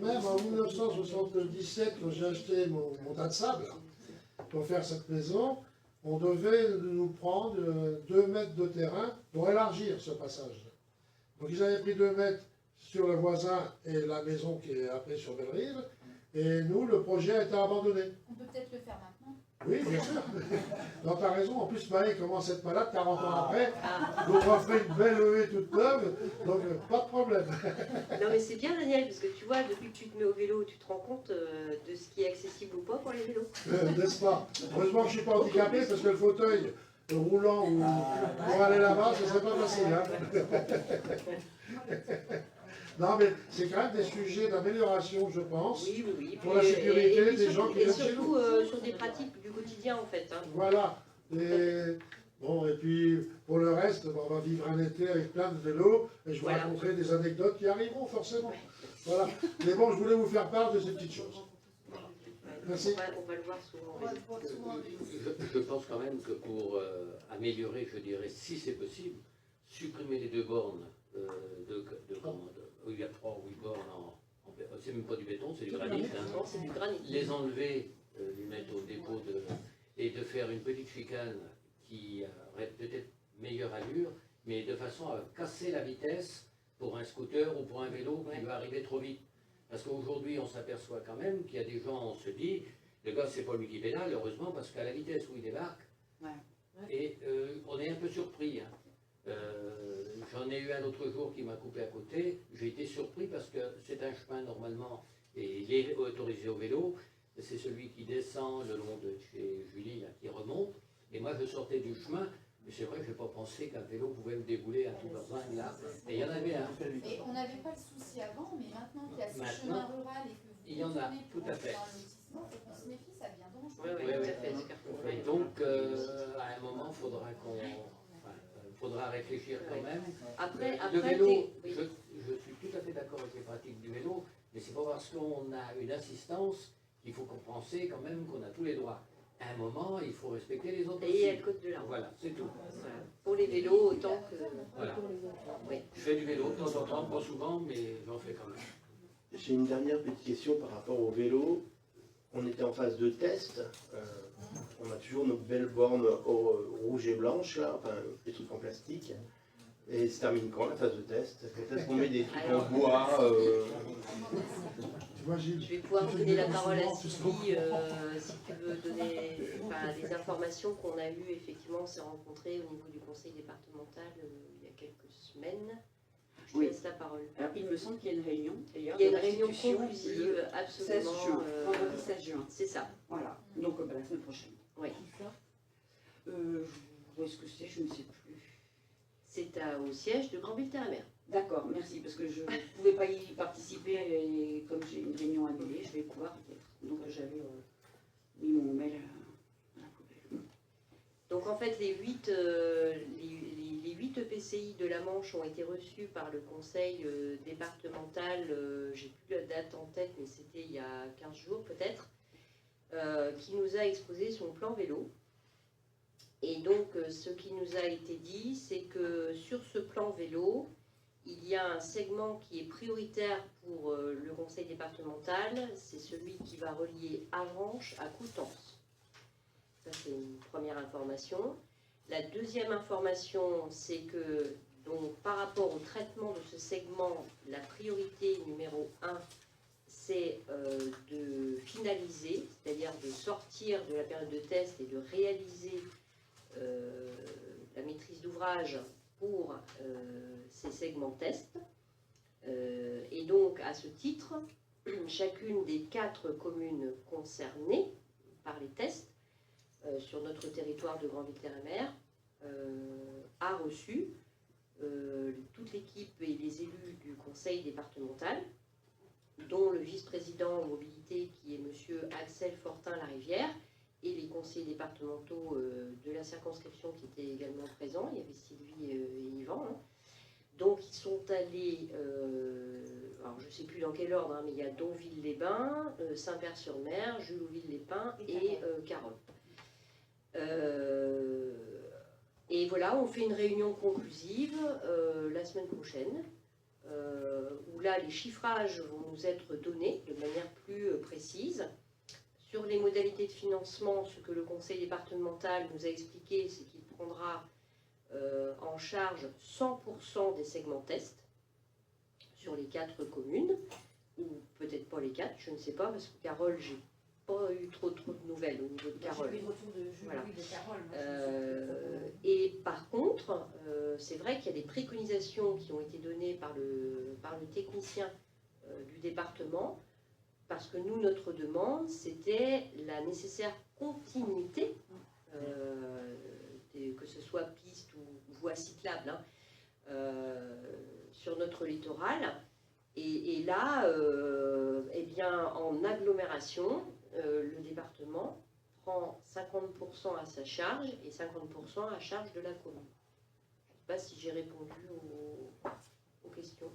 Même en 1977, quand j'ai acheté mon tas de sable pour faire cette maison, on devait nous prendre 2 mètres de terrain pour élargir ce passage. Donc ils avaient pris 2 mètres sur le voisin et la maison qui est après sur Bellerive, et nous, le projet a été abandonné. On peut peut-être le faire maintenant. Oui, bien sûr. Non, t'as raison. En plus, Maë commence à être malade 40 ans après. Donc, on fait une belle levée toute neuve. Donc, pas de problème. Non, mais c'est bien, Daniel, parce que tu vois, depuis que tu te mets au vélo, tu te rends compte de ce qui est accessible ou pas pour les vélos. N'est-ce pas? Heureusement que je ne suis pas handicapé, parce que le fauteuil roulant ou pour aller là-bas, ce serait pas facile. Hein. Non, mais c'est quand même des sujets d'amélioration, je pense, pour la sécurité des gens qui viennent chez nous. Et surtout sur des pratiques du quotidien, en fait. Hein. Voilà. Et puis, pour le reste, on va vivre un été avec plein de vélos, et je vous raconterai des anecdotes qui arriveront, forcément. Voilà. Mais bon, je voulais vous faire part de ces petites choses. Merci. On va le voir souvent. Je pense quand même que pour améliorer, je dirais, si c'est possible, supprimer les 2 bornes où il y a 3 ou 8 bornes c'est même pas du béton, c'est du granit. Non, c'est du granit. Les enlever, les mettre au dépôt et de faire une petite chicane qui aurait peut-être meilleure allure, mais de façon à casser la vitesse pour un scooter ou pour un vélo qui va arriver trop vite. Parce qu'aujourd'hui, on s'aperçoit quand même qu'il y a des gens, on se dit, le gars, c'est pas lui qui pédale, heureusement, parce qu'à la vitesse où il débarque, et on est un peu surpris. Hein. J'en ai eu un autre jour qui m'a coupé à côté, j'ai été surpris parce que c'est un chemin normalement, et il est autorisé au vélo, c'est celui qui descend le long de chez Julie, là, qui remonte, et moi je sortais du chemin, mais c'est vrai que je n'ai pas pensé qu'un vélo pouvait me débouler à tout besoin là, et il y en avait un. Et on n'avait pas le souci avant, mais maintenant qu'il y a ce Maintenant, chemin rural et que vous il y en a, tout à fait. dans le lotissement, faut qu'on se méfie, ça devient dangereux. Oui, tout à fait. Et donc, à un moment, il faudra réfléchir quand même. Après, le vélo, je suis tout à fait d'accord avec les pratiques du vélo, mais c'est pas parce qu'on a une assistance qu'il faut penser quand même qu'on a tous les droits. À un moment, il faut respecter les autres. Et il y a le code de la route. Voilà, c'est tout. Voilà. Pour les vélos, autant que voilà. pour les autres. Oui. Je fais du vélo de temps en temps, pas souvent, mais j'en fais quand même. J'ai une dernière petite question par rapport au vélo. On était en phase de test. On a toujours nos belles bornes rouges et blanches, là, enfin des trucs en plastique. Et se termine quand la phase de test? Peut-être qu'on met des trucs en bois. Je vais pouvoir donner la parole à Sylvie si tu veux donner les informations qu'on a eues. Effectivement, on s'est rencontrés au niveau du conseil départemental il y a quelques semaines. Je te laisse la parole. Alors, il me semble qu'il y a une réunion. Il y a une réunion conclusive, absolument. 16 juin, vendredi 16 juin. C'est ça. Voilà, donc la semaine prochaine. Oui. Où est-ce que c'est? Je ne sais plus. C'est au siège de Granville-Terre-et-Mer. D'accord, merci, parce que je ne pouvais pas y participer et comme j'ai une réunion annulée, je vais pouvoir peut-être. Donc j'avais mis mon mail à la poubelle. Donc en fait, les 8 EPCI de la Manche ont été reçus par le conseil départemental, j'ai plus la date en tête, mais c'était il y a 15 jours peut-être, qui nous a exposé son plan vélo. Et donc, ce qui nous a été dit, c'est que sur ce plan vélo, il y a un segment qui est prioritaire pour le conseil départemental, c'est celui qui va relier Avranches à Coutances. Ça, c'est une première information. La deuxième information, c'est que donc, par rapport au traitement de ce segment, la priorité numéro 1, c'est de finaliser, c'est-à-dire de sortir de la période de test et de réaliser la maîtrise d'ouvrage pour ces segments tests. Et donc, à ce titre, chacune des 4 communes concernées par les tests sur notre territoire de Granville-Terre-et-Mer a reçu toute l'équipe et les élus du conseil départemental, dont le vice-président mobilité qui est M. Axel Fortin-Larivière, et les conseillers départementaux de la circonscription qui étaient également présents. Il y avait Sylvie et Yvan. Hein. Donc ils sont allés, alors je ne sais plus dans quel ordre, hein, mais il y a Donville-les-Bains, Saint-Père-sur-Mer, Julouville-les-Pins et Carole. Et voilà, on fait une réunion conclusive la semaine prochaine, où là les chiffrages vont nous être donnés de manière plus précise. Sur les modalités de financement, ce que le conseil départemental nous a expliqué, c'est qu'il prendra en charge 100% des segments tests sur les 4 communes, ou peut-être pas les 4, je ne sais pas, parce que Carole, j'ai pas eu trop de nouvelles au niveau de Carole. J'ai eu le retour de Julie Voilà. de Carole. Et par contre, c'est vrai qu'il y a des préconisations qui ont été données par le technicien du département, parce que nous, notre demande, c'était la nécessaire continuité, que ce soit piste ou voie cyclable, hein, sur notre littoral. Et là, eh bien, en agglomération, le département prend 50% à sa charge et 50% à charge de la commune. Je ne sais pas si j'ai répondu aux questions.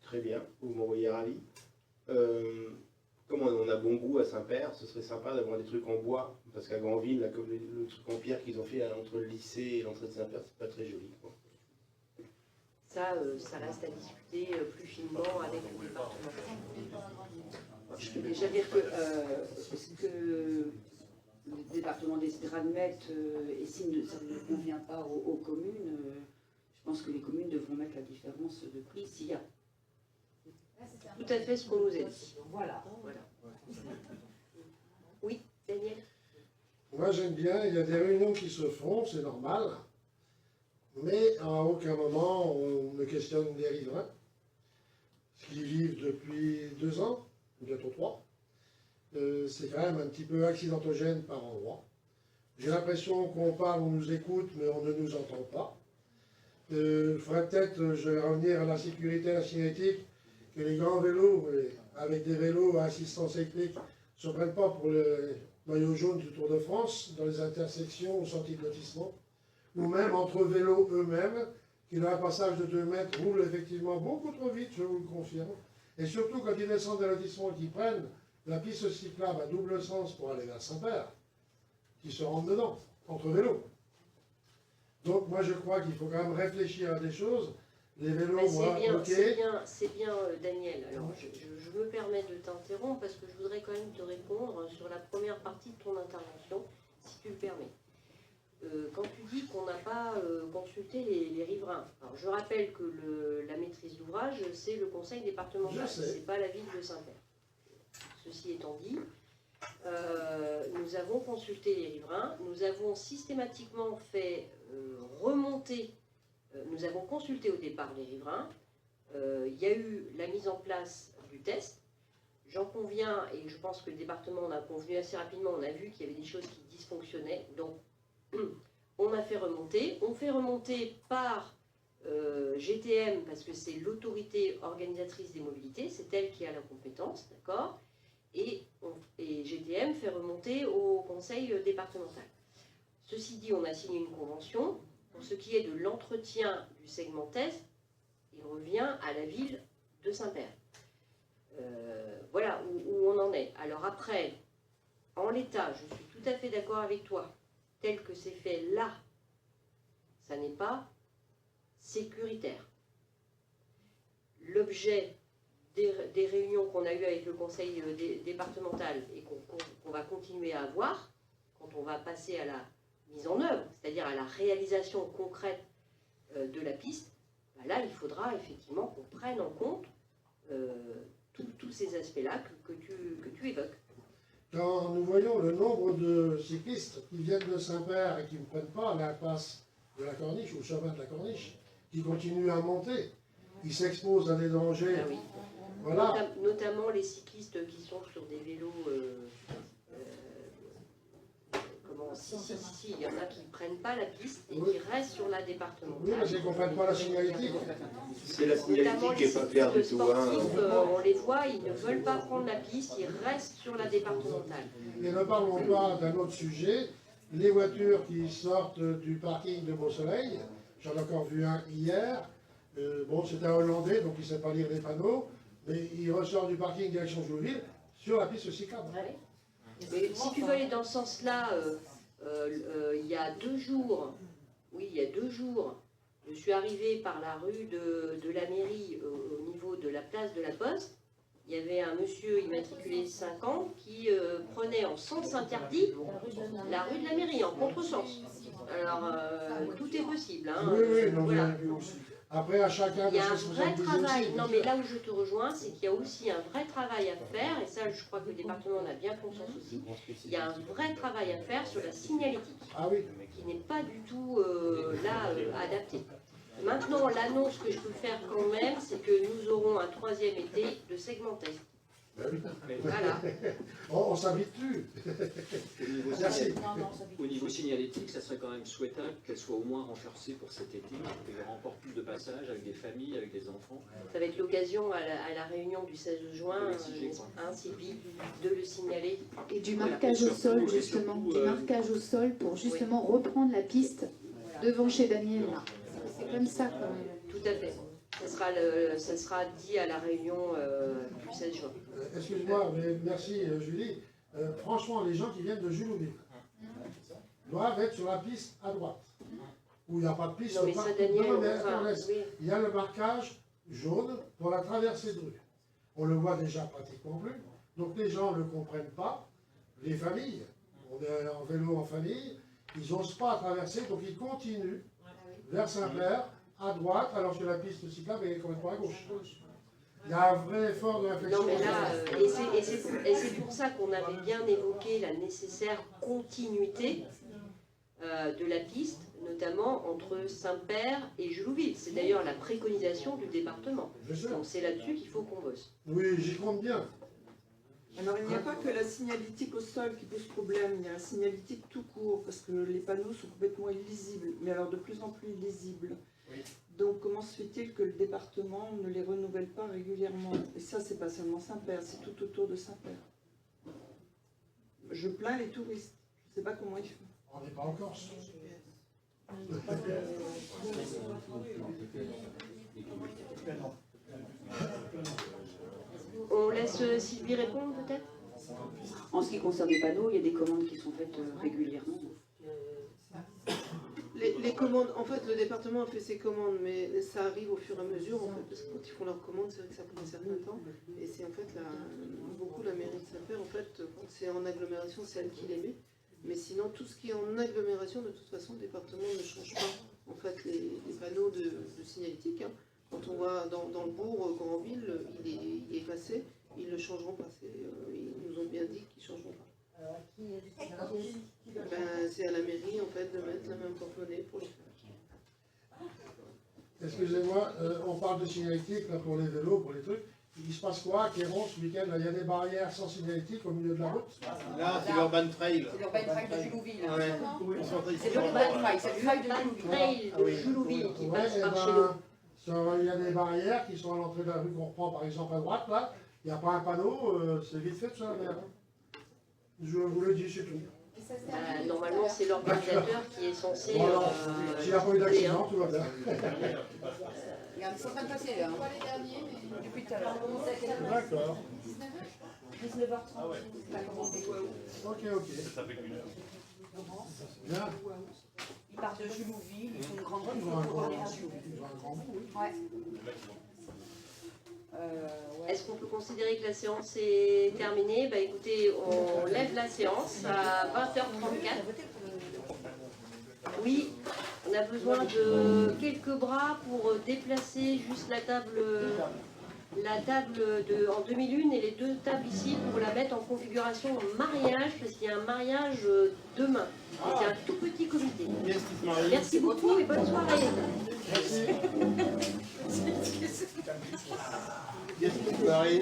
Très bien, vous m'envoyez ravi. Comme on a bon goût à Saint-Père, ce serait sympa d'avoir des trucs en bois, parce qu'à Granville, là, comme le truc en pierre qu'ils ont fait entre le lycée et l'entrée de Saint-Père, c'est pas très joli, quoi. Ça, ça reste à discuter plus finement avec le département. Je peux déjà dire que ce que le département décidera de mettre, et si ça ne convient pas aux communes, je pense que les communes devront mettre la différence de prix s'il y a. Tout à fait ce qu'on nous a dit. Voilà. Oui, Daniel? Moi j'aime bien, il y a des réunions qui se font, c'est normal, mais à aucun moment on ne questionne les riverains, qui vivent depuis 2 ans, bientôt 3. C'est quand même un petit peu accidentogène par endroit. J'ai l'impression qu'on parle, on nous écoute, mais on ne nous entend pas. Il faudrait peut-être, je vais revenir à la sécurité et la signalétique, que les grands vélos, avec des vélos à assistance électrique, ne se prennent pas pour le maillot jaune du Tour de France, dans les intersections ou sorties de lotissement, ou même entre vélos eux-mêmes, qui dans un passage de 2 mètres roulent effectivement beaucoup trop vite, je vous le confirme, et surtout quand ils descendent des lotissements, qu'ils prennent la piste cyclable à double sens pour aller vers Saint-Père, qui se rentrent dedans, entre vélos. Donc moi je crois qu'il faut quand même réfléchir à des choses. Les vélos, c'est bien, Daniel. Alors, je me permets de t'interrompre parce que je voudrais quand même te répondre sur la première partie de ton intervention, si tu le permets. Quand tu dis qu'on n'a pas consulté les riverains, alors je rappelle que la maîtrise d'ouvrage, c'est le conseil départemental, c'est pas la ville de Saint-Père. Ceci étant dit, nous avons consulté les riverains, nous avons systématiquement fait remonter. Nous avons consulté au départ les riverains, il y a eu la mise en place du test, j'en conviens, et je pense que le département en a convenu assez rapidement, on a vu qu'il y avait des choses qui dysfonctionnaient, donc on a fait remonter, on fait remonter par GTM, parce que c'est l'autorité organisatrice des mobilités, c'est elle qui a la compétence, d'accord, et GTM fait remonter au conseil départemental. Ceci dit, on a signé une convention. Pour ce qui est de l'entretien du segment test, il revient à la ville de Saint-Père. Voilà où on en est. Alors après, en l'état, je suis tout à fait d'accord avec toi. tel que c'est fait là, ça n'est pas sécuritaire. L'objet des réunions qu'on a eues avec le conseil départemental et qu'on va continuer à avoir, quand on va passer à la mise en œuvre, c'est-à-dire à la réalisation concrète de la piste, bah là, il faudra effectivement qu'on prenne en compte tous ces aspects-là que tu évoques. Quand nous voyons le nombre de cyclistes qui viennent de Saint-Père et qui ne prennent pas la passe de la Corniche, ou le chemin de la Corniche, qui continuent à monter, ils s'exposent à des dangers. Ah oui. Voilà. Notamment les cyclistes qui sont sur des vélos. Si, il y en a qui ne prennent pas la piste et qui restent sur la départementale. Oui, parce qu'ils ne comprennent pas la signalétique. C'est la signalétique qui n'est pas claire du tout. On les voit, ils ne veulent pas prendre la piste, ils restent sur la départementale. Et ne parlons pas d'un autre sujet, les voitures qui sortent du parking de Beau-Soleil, j'en ai encore vu un hier, bon c'était un Hollandais, donc il ne sait pas lire les panneaux, mais il ressort du parking direction Jouville sur la piste cyclable. Ouais. Mais si tu veux aller dans ce sens-là, il y a 2 jours, je suis arrivée par la rue de la mairie au niveau de la place de la Poste. Il y avait un monsieur immatriculé 5 ans qui prenait en sens interdit la rue de la mairie, en contresens. Alors, tout est possible. Hein. Oui, non, voilà. Après, à chacun il y de a un ses vrai travail. aussi, Non, mais là où je te rejoins, c'est qu'il y a aussi un vrai travail à faire, et ça, je crois que le département en a bien conscience aussi. Il y a un vrai travail à faire sur la signalétique, qui n'est pas du tout adaptée. Maintenant, l'annonce que je peux faire quand même, c'est que nous aurons un 3e été de segmentation. Voilà. On s'habitue. Au niveau signalétique, ça serait quand même souhaitable qu'elle soit au moins renforcée pour cet été, qu'il y aura encore plus de passages avec des familles, avec des enfants. Ça va être l'occasion à la réunion du 16 juin, Sylvie, de le signaler. Et du marquage au sol, justement. Du marquage au sol pour justement reprendre la piste devant chez Daniel. C'est comme ça quand même. Tout à fait. Ça sera dit à la réunion du 16 juin. Excuse-moi, mais merci Julie. Franchement, les gens qui viennent de Julouville doivent être sur la piste à droite, où il n'y a pas de piste. Non, mais ça, Daniel, il y a le marquage jaune pour la traversée de rue. On le voit déjà pratiquement plus. Donc les gens ne le comprennent pas. Les familles, on est en vélo en famille, ils n'osent pas traverser, donc ils continuent vers Saint-Père, à droite, alors que la piste cyclable est complètement à gauche. Il y a un vrai effort de réflexion. Non, mais là, et c'est pour ça qu'on avait bien évoqué la nécessaire continuité de la piste, notamment entre Saint-Père et Julouville. C'est d'ailleurs la préconisation du département. Donc c'est là-dessus qu'il faut qu'on bosse. Oui, j'y compte bien. Alors il n'y a pas que la signalétique au sol qui pose problème, il y a la signalétique tout court, parce que les panneaux sont complètement illisibles, mais alors de plus en plus illisibles. Oui. Donc comment se fait-il que le département ne les renouvelle pas régulièrement? Et ça, c'est pas seulement Saint-Père, c'est tout autour de Saint-Père. Je plains les touristes, je ne sais pas comment ils font. On n'est pas en Corse. On laisse Sylvie répondre peut-être? En ce qui concerne les panneaux, il y a des commandes qui sont faites régulièrement. Les commandes, en fait, le département a fait ses commandes, mais ça arrive au fur et à mesure, en fait, parce que quand ils font leurs commandes, c'est vrai que ça prend un certain temps, et c'est en fait beaucoup la mairie de Saint-Père, en fait, quand c'est en agglomération, c'est elle qui les met, mais sinon, tout ce qui est en agglomération, de toute façon, le département ne change pas, en fait, les panneaux de signalétique, hein. Quand on va dans le bourg, Grandville, il est effacé, ils ne le changeront pas, ils nous ont bien dit qu'ils ne changeront pas. C'est à la mairie en fait de mettre la même porte-monnaie pour les faire. Excusez-moi, on parle de signalétique là, pour les vélos, pour les trucs. Il se passe quoi à Quéron ce week-end? Il y a des barrières sans signalétique au milieu de la route? Là, c'est l'Urban Trail. C'est l'Urban Trail de Julouville. Ouais. C'est l'Urban Trail, c'est l'Urban Trail de Julouville qui passe par chez nous. Il y a des barrières qui sont à l'entrée de la rue qu'on reprend par exemple à droite, là. Il n'y a pas un panneau, c'est vite fait tout ça. Je vous le dis, c'est tout. Normalement, c'est l'organisateur qui est censé. S'il n'y a pas eu d'accident, tout va bien. Regarde, c'est en train de passer là. Pas les derniers, mais Depuis tout à l'heure. D'accord. 19h30. Ça a commencé. Ok. Ça fait 1 heure. Bien. Ils partent de Julouville, ils font une grande route Ils ont un pour grand revenir à bout. Julouville. Ils ont un grand bout. Ouais. Est-ce qu'on peut considérer que la séance est terminée? Bah écoutez, on lève la séance à 20h34. Oui, on a besoin de quelques bras pour déplacer juste la table en demi-lune et les deux tables ici pour la mettre en configuration mariage, parce qu'il y a un mariage demain. C'est un tout petit comité. Merci beaucoup et bonne soirée. Yes, Marie.